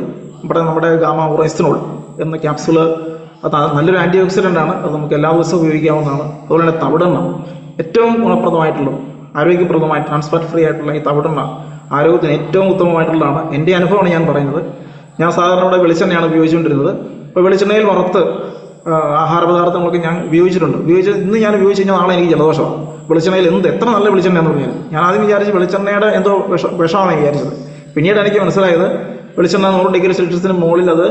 നമ്മുടെ ഗാമ ഓറിജിനോൾ എന്ന ക്യാപ്സൂള്, അത് നല്ലൊരു ആൻറ്റി ഓക്സിഡൻ്റ് ആണ്. അത് നമുക്ക് എല്ലാ ദിവസവും ഉപയോഗിക്കാവുന്നതാണ്. അതുപോലെ തന്നെ തവിടെണ്ണ ഏറ്റവും ഗുണപ്രദമായിട്ടുള്ളത്, ആരോഗ്യപ്രദമായി ട്രാൻസ്ഫാറ്റ് ഫ്രീ ആയിട്ടുള്ള ഈ തവിടെണ്ണ ആരോഗ്യത്തിന് ഏറ്റവും ഉത്തമമായിട്ടുള്ളതാണ്. എൻ്റെ അനുഭവമാണ് ഞാൻ പറയുന്നത്. ഞാൻ സാധാരണ ഇവിടെ വെളിച്ചെണ്ണയാണ് ഉപയോഗിച്ചുകൊണ്ടിരുന്നത്. ഇപ്പോൾ വെളിച്ചെണ്ണയിൽ വറുത്ത് ആഹാര പദാർത്ഥങ്ങളൊക്കെ ഞാൻ ഉപയോഗിച്ചിട്ടുണ്ട്. ഇന്ന് ഞാൻ ഉപയോഗിച്ച് കഴിഞ്ഞാൽ നാളെ എനിക്ക് ജലദോഷമാണ്. വെളിച്ചെണ്ണയിൽ എത്ര നല്ല വെളിച്ചെണ്ണയാണെന്ന് പറഞ്ഞാൽ ഞാൻ ആദ്യം വിചാരിച്ച് വെളിച്ചെണ്ണയുടെ എന്തോ വിഷമാണ് വിചാരിച്ചത്. പിന്നീട് എനിക്ക് മനസ്സിലായത് വെളിച്ചെണ്ണ 100 ഡിഗ്രി സെൽഷ്യസിന് മുകളിൽ അത്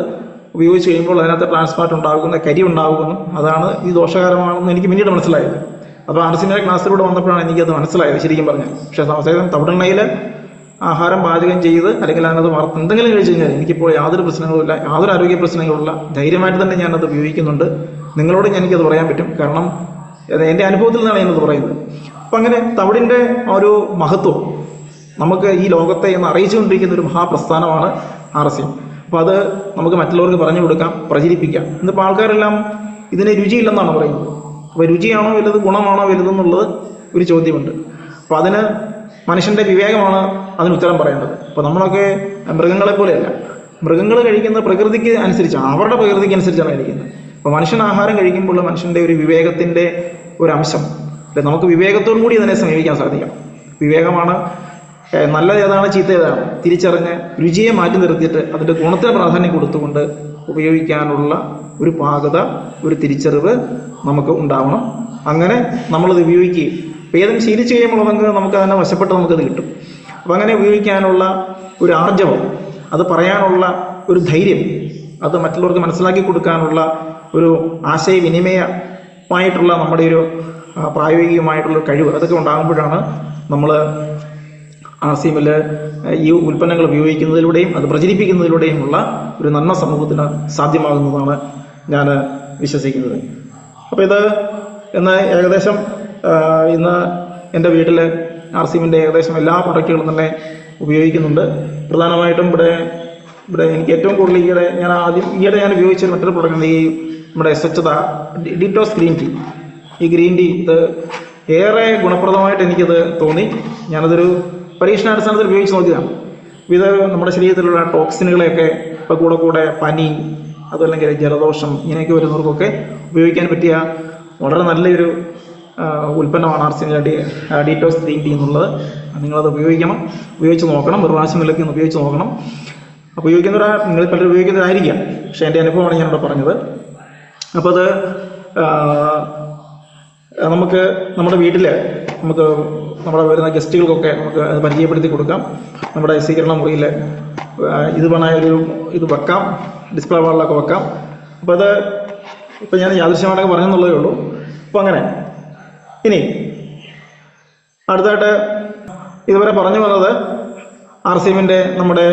ഉപയോഗിച്ച് കഴിയുമ്പോൾ അതിനകത്ത് ട്രാൻസ്ഫാറ്റ് ഉണ്ടാകുന്ന കരി ഉണ്ടാകുമെന്നും അതാണ് ഈ ദോഷകരമാണെന്ന് എനിക്ക് പിന്നീട് മനസ്സിലായത്. അപ്പോൾ ആർസിഎമ്മിൻ്റെ ക്ലാസ്സിലൂടെ വന്നപ്പോഴാണ് എനിക്കത് മനസ്സിലായത് ശരിക്കും പറഞ്ഞാൽ. പക്ഷേ അവസാനം തവിടെണ്ണയിൽ ആഹാരം പാചകം ചെയ്ത് അല്ലെങ്കിൽ അതിനകത്ത് വറുത്ത് എന്തെങ്കിലും കഴിച്ചു കഴിഞ്ഞാൽ എനിക്കിപ്പോൾ യാതൊരു പ്രശ്നങ്ങളുമില്ല, യാതൊരു ആരോഗ്യ പ്രശ്നങ്ങളുമില്ല. ധൈര്യമായിട്ട് തന്നെ ഞാനത് ഉപയോഗിക്കുന്നുണ്ട്. നിങ്ങളോട് എനിക്കത് പറയാൻ പറ്റും, കാരണം എൻ്റെ അനുഭവത്തിൽ നിന്നാണ് ഞാനത് പറയുന്നത്. അപ്പം അങ്ങനെ തവിടിൻ്റെ ഒരു മഹത്വം നമുക്ക് ഈ ലോകത്തെ എന്ന് അറിയിച്ചുകൊണ്ടിരിക്കുന്ന ഒരു മഹാപ്രസ്ഥാനമാണ് ആർസിഎം. അപ്പോൾ അത് നമുക്ക് മറ്റുള്ളവർക്ക് പറഞ്ഞു കൊടുക്കാം, പ്രചരിപ്പിക്കാം. ഇന്നിപ്പോൾ ആൾക്കാരെല്ലാം ഇതിന് രുചിയില്ലെന്നാണ് പറയുന്നത്. അപ്പോൾ രുചിയാണോ വലുത്, ഗുണമാണോ വലുതെന്നുള്ളത് ഒരു ചോദ്യമുണ്ട്. അപ്പോൾ അതിന് മനുഷ്യൻ്റെ വിവേകമാണ് അതിന് ഉത്തരം പറയേണ്ടത്. അപ്പോൾ നമ്മളൊക്കെ മൃഗങ്ങളെ പോലെയല്ല. മൃഗങ്ങൾ കഴിക്കുന്ന പ്രകൃതിക്ക് അനുസരിച്ചാണ്, അവരുടെ പ്രകൃതിക്ക് അനുസരിച്ചാണ് കഴിക്കുന്നത്. അപ്പോൾ മനുഷ്യൻ ആഹാരം കഴിക്കുമ്പോൾ മനുഷ്യൻ്റെ ഒരു വിവേകത്തിൻ്റെ ഒരു അംശം അല്ലെ, നമുക്ക് വിവേകത്തോടു കൂടി അതിനെ സമീപിക്കാൻ സാധിക്കണം. വിവേകമാണ് നല്ലത് ഏതാണ് ചീത്ത ഏതാണ് തിരിച്ചറിഞ്ഞ് രുചിയെ മാറ്റി നിർത്തിയിട്ട് അതിൻ്റെ ഗുണത്തിന് പ്രാധാന്യം കൊടുത്തുകൊണ്ട് ഉപയോഗിക്കാനുള്ള ഒരു പാകത, ഒരു തിരിച്ചറിവ് നമുക്ക് ഉണ്ടാവണം. അങ്ങനെ നമ്മളത് ഉപയോഗിക്കുകയും ഏതും ശീലിച്ച് കഴിയുമ്പോൾ നമുക്ക് അതിനെ വശപ്പെട്ട് നമുക്കത് കിട്ടും. അപ്പം അങ്ങനെ ഉപയോഗിക്കാനുള്ള ഒരു ആർജവം, അത് പറയാനുള്ള ഒരു ധൈര്യം, അത് മറ്റുള്ളവർക്ക് മനസ്സിലാക്കി കൊടുക്കാനുള്ള ഒരു ആശയവിനിമയമായിട്ടുള്ള നമ്മുടെ ഒരു പ്രായോഗികമായിട്ടുള്ള കഴിവ്, അതൊക്കെ ഉണ്ടാകുമ്പോഴാണ് നമ്മൾ RCMൽ ഈ ഉൽപ്പന്നങ്ങൾ ഉപയോഗിക്കുന്നതിലൂടെയും അത് പ്രചരിപ്പിക്കുന്നതിലൂടെയുമുള്ള ഒരു നന്മ സമൂഹത്തിന് സാധ്യമാകുന്നതാണ് ഞാൻ വിശ്വസിക്കുന്നത്. അപ്പോൾ ഇത് ഇന്ന് ഏകദേശം ഇന്ന് എൻ്റെ വീട്ടിൽ RCMൻ്റെ ഏകദേശം എല്ലാ പ്രൊഡക്റ്റുകളും തന്നെ ഉപയോഗിക്കുന്നുണ്ട്. പ്രധാനമായിട്ടും ഇവിടെ എനിക്ക് ഏറ്റവും കൂടുതൽ ഈയിടെ ഞാൻ ഉപയോഗിച്ച മറ്റൊരു പ്രൊഡക്റ്റ് ഈ നമ്മുടെ സ്വച്ഛത ഡിറ്റോസ് ഗ്രീൻ ടീ. ഈ ഗ്രീൻ ടീ ഇത് ഏറെ ഗുണപ്രദമായിട്ട് എനിക്കത് തോന്നി. ഞാനതൊരു പരീക്ഷണാടിസ്ഥാനത്തിൽ ഉപയോഗിച്ച് നോക്കിയതാണ്. ഇത് നമ്മുടെ ശരീരത്തിലുള്ള ടോക്സിനുകളെയൊക്കെ ഇപ്പോൾ കൂടെ പനി, അതല്ലെങ്കിൽ ജലദോഷം ഇങ്ങനെയൊക്കെ വരുന്നവർക്കൊക്കെ ഉപയോഗിക്കാൻ പറ്റിയ വളരെ നല്ലൊരു ഉൽപ്പന്നമാണ് RCM ഡിറ്റോസ് ഗ്രീൻ ടീ എന്നുള്ളത്. നിങ്ങളത് ഉപയോഗിച്ച് നോക്കണം. ഒരു പ്രാവശ്യങ്ങളിലേക്ക് ഒന്ന് ഉപയോഗിച്ച് നോക്കണം. നിങ്ങൾ പലരും ഉപയോഗിക്കുന്നതായിരിക്കാം, പക്ഷേ എൻ്റെ അനുഭവമാണ് ഞാനിവിടെ പറഞ്ഞത്. അപ്പോൾ അത് നമുക്ക് നമ്മുടെ വീട്ടിൽ നമ്മുടെ വരുന്ന ഗസ്റ്റുകൾക്കൊക്കെ നമുക്ക് അത് പരിചയപ്പെടുത്തി കൊടുക്കാം. നമ്മുടെ സ്വീകരണ മുറിയിൽ ഇത് വെക്കാം, ഡിസ്പ്ലേ വാളിലൊക്കെ വെക്കാം. അപ്പോൾ അത് ഇപ്പം ഞാൻ യാദൃശ്യമായിട്ടൊക്കെ പറഞ്ഞെന്നുള്ളതേ ഉള്ളൂ. അപ്പോൾ അങ്ങനെ ഇനി അടുത്തായിട്ട് ഇതുവരെ പറഞ്ഞു വന്നത് RCMൻ്റെ നമ്മുടെ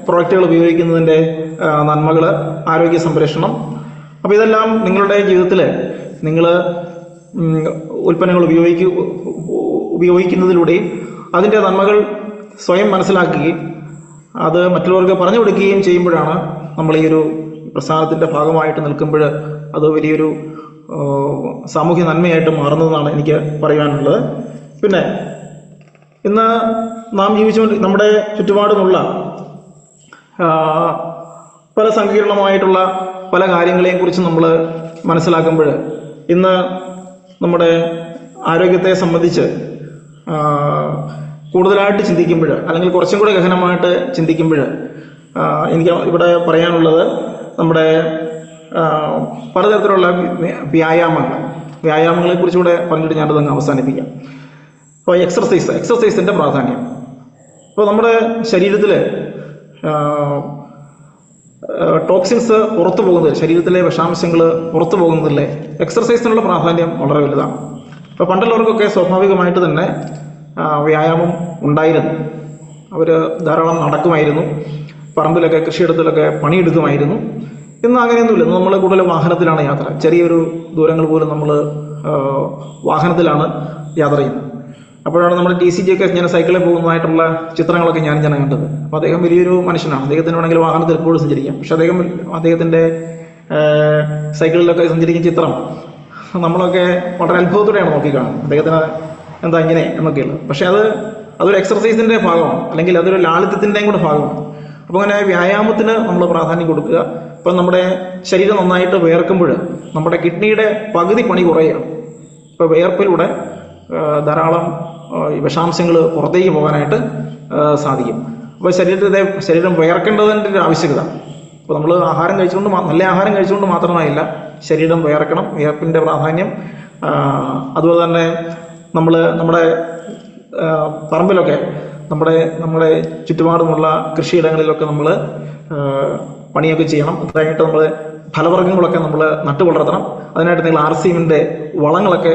പ്രൊഡക്റ്റുകൾ ഉപയോഗിക്കുന്നതിൻ്റെ നന്മകൾ, ആരോഗ്യ സംരക്ഷണം. അപ്പോൾ ഇതെല്ലാം നിങ്ങളുടെ ജീവിതത്തിൽ നിങ്ങൾ ഉൽപ്പന്നങ്ങൾ ഉപയോഗിക്കുന്നതിലൂടെയും അതിൻ്റെ നന്മകൾ സ്വയം മനസ്സിലാക്കുകയും അത് മറ്റുള്ളവർക്ക് പറഞ്ഞു കൊടുക്കുകയും ചെയ്യുമ്പോഴാണ് നമ്മൾ ഈ ഒരു പ്രസ്ഥാനത്തിൻ്റെ ഭാഗമായിട്ട് നിൽക്കുമ്പോൾ അത് വലിയൊരു സാമൂഹ്യ നന്മയായിട്ട് മാറുന്നതെന്നാണ് എനിക്ക് പറയാനുള്ളത്. പിന്നെ ഇന്ന് നാം നമ്മുടെ ചുറ്റുപാടുമുള്ള പല സങ്കീർണമായിട്ടുള്ള പല കാര്യങ്ങളെയും കുറിച്ച് നമ്മൾ മനസ്സിലാക്കുമ്പോൾ, ഇന്ന് നമ്മുടെ ആരോഗ്യത്തെ സംബന്ധിച്ച് കൂടുതലായിട്ട് ചിന്തിക്കുമ്പോൾ, അല്ലെങ്കിൽ കുറച്ചും കൂടെ ഗഹനമായിട്ട് ചിന്തിക്കുമ്പോൾ എനിക്ക് ഇവിടെ പറയാനുള്ളത് നമ്മുടെ പലതരത്തിലുള്ള വ്യായാമങ്ങളെ കുറിച്ചുകൂടെ പറഞ്ഞിട്ട് ഞാനതങ്ങ് അവസാനിപ്പിക്കാം. അപ്പോൾ എക്സർസൈസിൻ്റെ പ്രാധാന്യം. അപ്പോൾ നമ്മുടെ ശരീരത്തിൽ ടോക്സിൻസ് പുറത്തു പോകുന്നത്, ശരീരത്തിലെ വിഷാംശങ്ങൾ പുറത്തു പോകുന്നതിലെ എക്സർസൈസിനുള്ള പ്രാധാന്യം വളരെ വലുതാണ്. അപ്പോൾ പണ്ടുള്ളവർക്കൊക്കെ സ്വാഭാവികമായിട്ട് തന്നെ വ്യായാമം ഉണ്ടായിരുന്നു. അവർ ധാരാളം നടക്കുമായിരുന്നു, പറമ്പിലൊക്കെ കൃഷിയിടത്തിലൊക്കെ പണിയെടുക്കുമായിരുന്നു. ഇന്ന് അങ്ങനെയൊന്നുമില്ല. നമ്മൾ കൂടുതൽ വാഹനത്തിലാണ് യാത്ര. ചെറിയൊരു ദൂരങ്ങൾ പോലും നമ്മൾ വാഹനത്തിലാണ് യാത്ര ചെയ്യുന്നത്. അപ്പോഴാണ് നമ്മൾ TCG ഒക്കെ ഞാൻ സൈക്കിളിൽ പോകുന്നതായിട്ടുള്ള ചിത്രങ്ങളൊക്കെ ഞാൻ കണ്ടത്. അപ്പോൾ അദ്ദേഹം വലിയൊരു മനുഷ്യനാണ്. അദ്ദേഹത്തിന് വേണമെങ്കിൽ വാഹനത്തിൽ എപ്പോഴും സഞ്ചരിക്കാം. പക്ഷെ അദ്ദേഹത്തിൻ്റെ സൈക്കിളിലൊക്കെ സഞ്ചരിക്കുന്ന ചിത്രം നമ്മളൊക്കെ വളരെ അത്ഭുതത്തോടെയാണ് നോക്കിക്കാണുന്നത്. അദ്ദേഹത്തിന് എന്താ ഇങ്ങനെ എന്നൊക്കെയുള്ളത്. പക്ഷെ അതൊരു എക്സർസൈസിൻ്റെ ഭാഗമാണ്, അല്ലെങ്കിൽ അതൊരു ലാളിത്യത്തിൻ്റെയും കൂടെ ഭാഗമാണ്. അപ്പോൾ അങ്ങനെ വ്യായാമത്തിന് നമ്മൾ പ്രാധാന്യം കൊടുക്കുക. ഇപ്പം നമ്മുടെ ശരീരം നന്നായിട്ട് വിയർക്കുമ്പോൾ നമ്മുടെ കിഡ്നിയുടെ പകുതി പണി കുറയുകയാണ്. ഇപ്പോൾ വിയർപ്പിലൂടെ ധാരാളം വിഷാംശങ്ങൾ പുറത്തേക്ക് പോകാനായിട്ട് സാധിക്കും. അപ്പോൾ ശരീരം വിയർക്കേണ്ടതിൻ്റെ ഒരു ആവശ്യകത. അപ്പോൾ നമ്മൾ നല്ല ആഹാരം കഴിച്ചുകൊണ്ട് മാത്രമായില്ല ശരീരം വിയർക്കണം. വിയർപ്പിൻ്റെ പ്രാധാന്യം. അതുപോലെ തന്നെ നമ്മുടെ പറമ്പിലൊക്കെ നമ്മുടെ ചുറ്റുപാടുമുള്ള കൃഷിയിടങ്ങളിലൊക്കെ നമ്മൾ പണിയൊക്കെ ചെയ്യണം. അതായിട്ട് നമ്മൾ ഫലവർഗ്ഗങ്ങളൊക്കെ നമ്മൾ നട്ടു വളർത്തണം. അതിനായിട്ട് നിങ്ങൾ RCMൻ്റെ വളങ്ങളൊക്കെ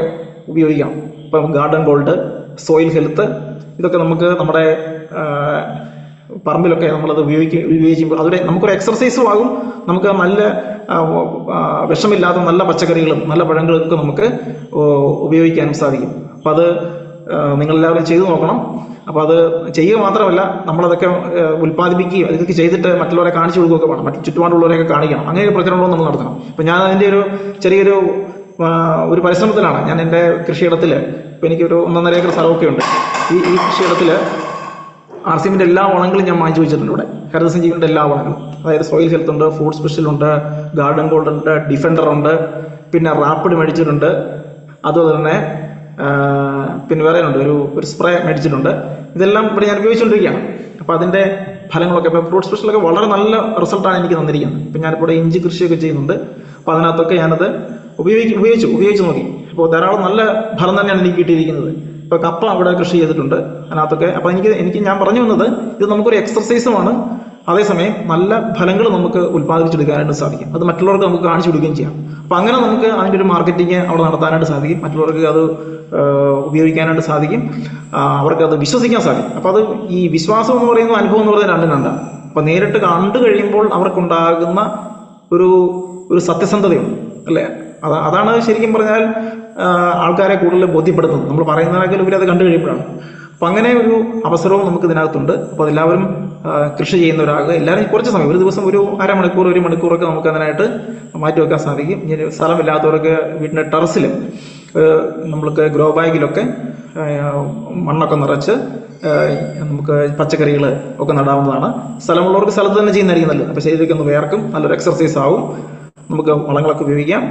ഉപയോഗിക്കണം. ഇപ്പം ഗാർഡൻ ഗോൾഡ്, സോയിൽ ഹെൽത്ത്, ഇതൊക്കെ നമുക്ക് നമ്മുടെ പറമ്പിലൊക്കെ നമ്മളത് ഉപയോഗിക്കുമ്പോൾ അതൊരു നമുക്കൊരു എക്സർസൈസും ആകും. നമുക്ക് നല്ല വിഷമില്ലാത്ത നല്ല പച്ചക്കറികളും നല്ല പഴങ്ങളൊക്കെ നമുക്ക് ഉപയോഗിക്കാനും സാധിക്കും. അപ്പം അത് നിങ്ങളെല്ലാവരും ചെയ്തു നോക്കണം. അപ്പോൾ അത് ചെയ്യുക മാത്രമല്ല, നമ്മളതൊക്കെ ഉൽപ്പാദിപ്പിക്കുകയും അതൊക്കെ ചെയ്തിട്ട് മറ്റുള്ളവരെ കാണിച്ചു കൊടുക്കുകയൊക്കെ വേണം. മറ്റു ചുറ്റുപാടുള്ളവരെയൊക്കെ കാണിക്കണം. അങ്ങനെ ഒരു പ്രചരണവും നമ്മൾ നടത്തണം. അപ്പം ഞാൻ അതിൻ്റെ ചെറിയൊരു പരിശ്രമത്തിലാണ്. ഞാൻ എൻ്റെ കൃഷിയിടത്തിൽ, ഇപ്പോൾ എനിക്കൊരു 1.5 ഏക്കർ സ്ഥലമൊക്കെ ഉണ്ട്. ഈ കൃഷിയിടത്തിൽ RCMൻ്റെ എല്ലാ വളങ്ങളും ഞാൻ വാങ്ങിച്ചു വെച്ചിട്ടുണ്ട്. ഇവിടെ ഹരിതസഞ്ജീവൻ്റെ എല്ലാ വളങ്ങളും, അതായത് സോയിൽ ഹെൽത്ത് ഉണ്ട്, ഫുഡ് സ്പെഷ്യൽ ഉണ്ട്, ഗാർഡൻ ഗോൾഡ് ഉണ്ട്, ഡിഫൻഡർ ഉണ്ട്, പിന്നെ റാപ്പിഡ് മേടിച്ചിട്ടുണ്ട്. അതുപോലെ തന്നെ പിന്നെ വേറെ ഉണ്ട്, ഒരു സ്പ്രേ മേടിച്ചിട്ടുണ്ട്. ഇതെല്ലാം ഇവിടെ ഞാൻ ഉപയോഗിച്ചുകൊണ്ടിരിക്കുകയാണ്. അപ്പോൾ അതിൻ്റെ ഫലങ്ങളൊക്കെ, ഇപ്പോൾ ഫ്രൂട്ട് സ്പെഷ്യലൊക്കെ വളരെ നല്ല റിസൾട്ടാണ് എനിക്ക് തന്നിരിക്കുന്നത്. ഇപ്പം ഞാനിപ്പോൾ ഇവിടെ ഇഞ്ചി കൃഷിയൊക്കെ ചെയ്യുന്നുണ്ട്. അപ്പോൾ അതിനകത്തൊക്കെ ഞാനത് ഉപയോഗിച്ച് നോക്കി. അപ്പോൾ ധാരാളം നല്ല ഫലം തന്നെയാണ് എനിക്ക് കിട്ടിയിരിക്കുന്നത്. ഇപ്പോൾ കപ്പ അവിടെ കൃഷി ചെയ്തിട്ടുണ്ട് അതിനകത്തൊക്കെ. അപ്പോൾ ഞാൻ പറഞ്ഞു വന്നത്, ഇത് നമുക്കൊരു എക്സർസൈസുമാണ്. അതേസമയം നല്ല ഫലങ്ങൾ നമുക്ക് ഉൽപ്പാദിപ്പിച്ചെടുക്കാനായിട്ട് സാധിക്കും. അത് മറ്റുള്ളവർക്ക് നമുക്ക് കാണിച്ചു കൊടുക്കുകയും ചെയ്യാം. അപ്പം അങ്ങനെ നമുക്ക് അതിൻ്റെ ഒരു മാർക്കറ്റിംഗ് അവിടെ നടത്താനായിട്ട് സാധിക്കും. മറ്റുള്ളവർക്ക് അത് ഉപയോഗിക്കാനായിട്ട് സാധിക്കും. അവർക്കത് വിശ്വസിക്കാൻ സാധിക്കും. അപ്പം അത് ഈ വിശ്വാസം എന്ന് പറയുന്ന അനുഭവം എന്ന് പറയുന്നത് രണ്ടും രണ്ടാണ്. അപ്പം നേരിട്ട് കണ്ടു കഴിയുമ്പോൾ അവർക്കുണ്ടാകുന്ന ഒരു സത്യസന്ധതയുണ്ട് അല്ലേ? അതാണ് ശരിക്കും പറഞ്ഞാൽ ആൾക്കാരെ കൂടുതൽ ബോധ്യപ്പെടുത്തുന്നത്. നമ്മൾ പറയുന്നതിനേക്കാൾ ഉപരി അത് കണ്ടു കഴിയുമ്പോഴാണ്. അപ്പം അങ്ങനെ ഒരു അവസരവും നമുക്ക് ഇതിനകത്തുണ്ട്. അപ്പോൾ എല്ലാവരും കൃഷി ചെയ്യുന്നവരാകുക. എല്ലാവരും കുറച്ച് സമയം, ഒരു ദിവസം ഒരു അരമണിക്കൂർ 1 മണിക്കൂറൊക്കെ നമുക്ക് അതിനായിട്ട് മാറ്റിവെക്കാൻ സാധിക്കും. ഇനി സ്ഥലമില്ലാത്തവർക്ക് വീടിൻ്റെ ടെറസിൽ നമ്മൾക്ക് ഗ്രോ ബാഗിലൊക്കെ മണ്ണൊക്കെ നിറച്ച് നമുക്ക് പച്ചക്കറികൾ ഒക്കെ നടാവുന്നതാണ്. സ്ഥലമുള്ളവർക്ക് സ്ഥലത്ത് തന്നെ ചെയ്യുന്നതായിരിക്കും നല്ലത്. അപ്പോൾ ശരീരമൊക്കെ ഒന്ന് വേർക്കും, നല്ലൊരു എക്സർസൈസ് ആവും. നമുക്ക് വളങ്ങളൊക്കെ ഉപയോഗിക്കാം,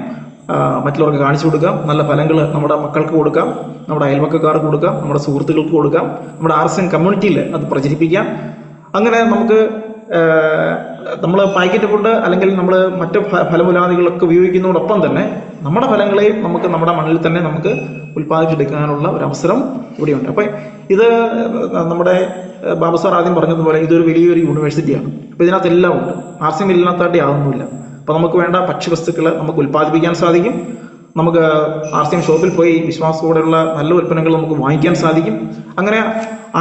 മറ്റുള്ളവർക്ക് കാണിച്ചു കൊടുക്കാം, നല്ല ഫലങ്ങൾ നമ്മുടെ മക്കൾക്ക് കൊടുക്കാം, നമ്മുടെ അയൽവക്കക്കാർക്ക് കൊടുക്കാം, നമ്മുടെ സുഹൃത്തുക്കൾക്ക് കൊടുക്കാം, നമ്മുടെ ആർട്സ് കമ്മ്യൂണിറ്റിയിൽ അത് പ്രചരിപ്പിക്കാം. അങ്ങനെ നമുക്ക് നമ്മൾ പാക്കറ്റ് ഫുഡ് അല്ലെങ്കിൽ നമ്മൾ മറ്റ് ഫലമൂലാദികളൊക്കെ ഉപയോഗിക്കുന്നതോടൊപ്പം തന്നെ നമ്മുടെ ഫലങ്ങളെയും നമുക്ക് നമ്മുടെ മണ്ണിൽ തന്നെ നമുക്ക് ഉൽപ്പാദിപ്പിച്ചെടുക്കാനുള്ള ഒരു അവസരം ഇവിടെയുണ്ട്. അപ്പം ഇത് നമ്മുടെ ബാബു സാർ ആദ്യം പറഞ്ഞതുപോലെ ഇതൊരു വലിയൊരു യൂണിവേഴ്സിറ്റിയാണ്. അപ്പോൾ ഇതിനകത്ത് എല്ലാം ഉണ്ട്. ആർട്സ് മില്ലിനകത്താട്ടി ആവുന്നില്ല. അപ്പോൾ നമുക്ക് വേണ്ട ഭക്ഷ്യവസ്തുക്കൾ നമുക്ക് ഉൽപ്പാദിപ്പിക്കാൻ സാധിക്കും. നമുക്ക് ആർസിഎം ഷോപ്പിൽ പോയി വിശ്വാസത്തോടെയുള്ള നല്ല ഉൽപ്പന്നങ്ങൾ നമുക്ക് വാങ്ങിക്കാൻ സാധിക്കും. അങ്ങനെ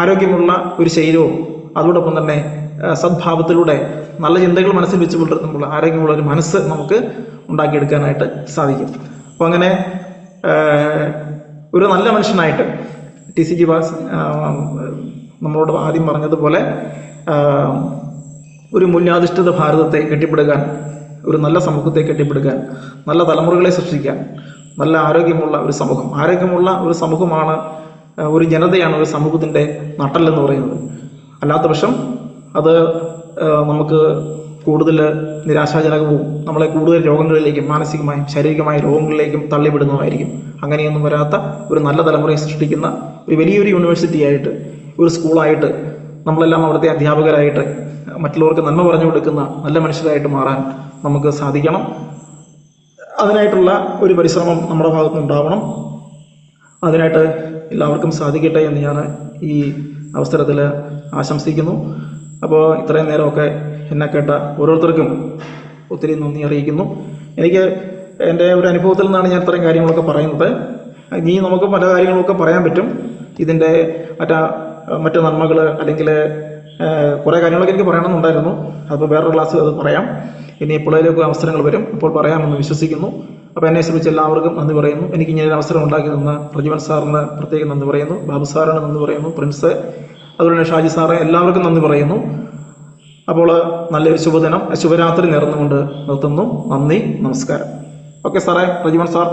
ആരോഗ്യമുള്ള ഒരു ശരീരവും അതോടൊപ്പം തന്നെ സദ്ഭാവത്തിലൂടെ നല്ല ചിന്തകൾ മനസ്സിൽ വെച്ച് പുലർത്തുമ്പോൾ ആരോഗ്യമുള്ള ഒരു മനസ്സ് നമുക്ക് ഉണ്ടാക്കിയെടുക്കാനായിട്ട് സാധിക്കും. അപ്പോൾ അങ്ങനെ ഒരു നല്ല മനുഷ്യനായിട്ട് TCG ബാസ് നമ്മളോട് ആദ്യം പറഞ്ഞതുപോലെ ഒരു മൂല്യാധിഷ്ഠിത ഭാരതത്തെ കെട്ടിപ്പടുക്കാൻ, ഒരു നല്ല സമൂഹത്തെ കെട്ടിപ്പടുക്കാൻ, നല്ല തലമുറകളെ സൃഷ്ടിക്കാൻ, നല്ല ആരോഗ്യമുള്ള ഒരു സമൂഹം, ആരോഗ്യമുള്ള ഒരു സമൂഹമാണ്, ഒരു ജനതയാണ് ഒരു സമൂഹത്തിൻ്റെ നട്ടെല്ലെന്ന് പറയുന്നത്. അല്ലാത്ത പക്ഷം അത് നമുക്ക് കൂടുതൽ നിരാശാജനകവും നമ്മളെ കൂടുതൽ രോഗങ്ങളിലേക്കും മാനസികമായും ശാരീരികമായ രോഗങ്ങളിലേക്കും തള്ളിവിടുന്നതായിരിക്കും. അങ്ങനെയൊന്നും വരാത്ത ഒരു നല്ല തലമുറയെ സൃഷ്ടിക്കുന്ന ഒരു വലിയൊരു യൂണിവേഴ്സിറ്റിയായിട്ട്, ഒരു സ്കൂളായിട്ട്, നമ്മളെല്ലാം അവിടുത്തെ അധ്യാപകരായിട്ട് മറ്റുള്ളവർക്ക് നന്മ പറഞ്ഞു കൊടുക്കുന്ന നല്ല മനുഷ്യരായിട്ട് മാറാൻ നമുക്ക് സാധിക്കണം. അതിനായിട്ടുള്ള ഒരു പരിശ്രമം നമ്മുടെ ഭാഗത്തുനിന്ന് ഉണ്ടാവണം. അതിനായിട്ട് എല്ലാവർക്കും സാധിക്കട്ടെ എന്ന് ഞാൻ ഈ അവസരത്തിൽ ആശംസിക്കുന്നു. അപ്പോൾ ഇത്രയും നേരമൊക്കെ എന്നെ കേട്ട ഓരോരുത്തർക്കും ഒത്തിരി നന്ദി അറിയിക്കുന്നു. എനിക്ക് എൻ്റെ ഒരു അനുഭവത്തിൽ നിന്നാണ് ഞാൻ ഇത്രയും കാര്യങ്ങളൊക്കെ പറയുന്നത്. ഇനി നമുക്ക് പല കാര്യങ്ങളൊക്കെ പറയാൻ പറ്റും. ഇതിൻ്റെ മറ്റു നന്മകൾ അല്ലെങ്കിൽ കുറേ കാര്യങ്ങളൊക്കെ എനിക്ക് പറയണമെന്നുണ്ടായിരുന്നു. അപ്പോൾ വേറൊരു ക്ലാസ് അത് പറയാം. ഇനി എപ്പോഴേലൊക്കെ അവസരങ്ങൾ വരും, അപ്പോൾ പറയാമെന്ന് വിശ്വസിക്കുന്നു. അപ്പോൾ എന്നെ ശ്രമിച്ച എല്ലാവർക്കും നന്ദി പറയുന്നു. എനിക്ക് ഇങ്ങനെ ഒരു അവസരം ഉണ്ടാക്കി തന്ന പ്രജിവൻ സാറിന് പ്രത്യേകം നന്ദി പറയുന്നു, ബാബു സാറിന് നന്ദി പറയുന്നു, പ്രിൻസ്, അതുപോലെ തന്നെ ഷാജി സാറ്, എല്ലാവർക്കും നന്ദി പറയുന്നു. അപ്പോൾ നല്ലൊരു ശുഭദിനം, ശുഭരാത്രി നേർന്നുകൊണ്ട് നിർത്തുന്നു. നന്ദി, നമസ്കാരം. ഓക്കെ സാറേ, പ്രജിവൻ സാർ.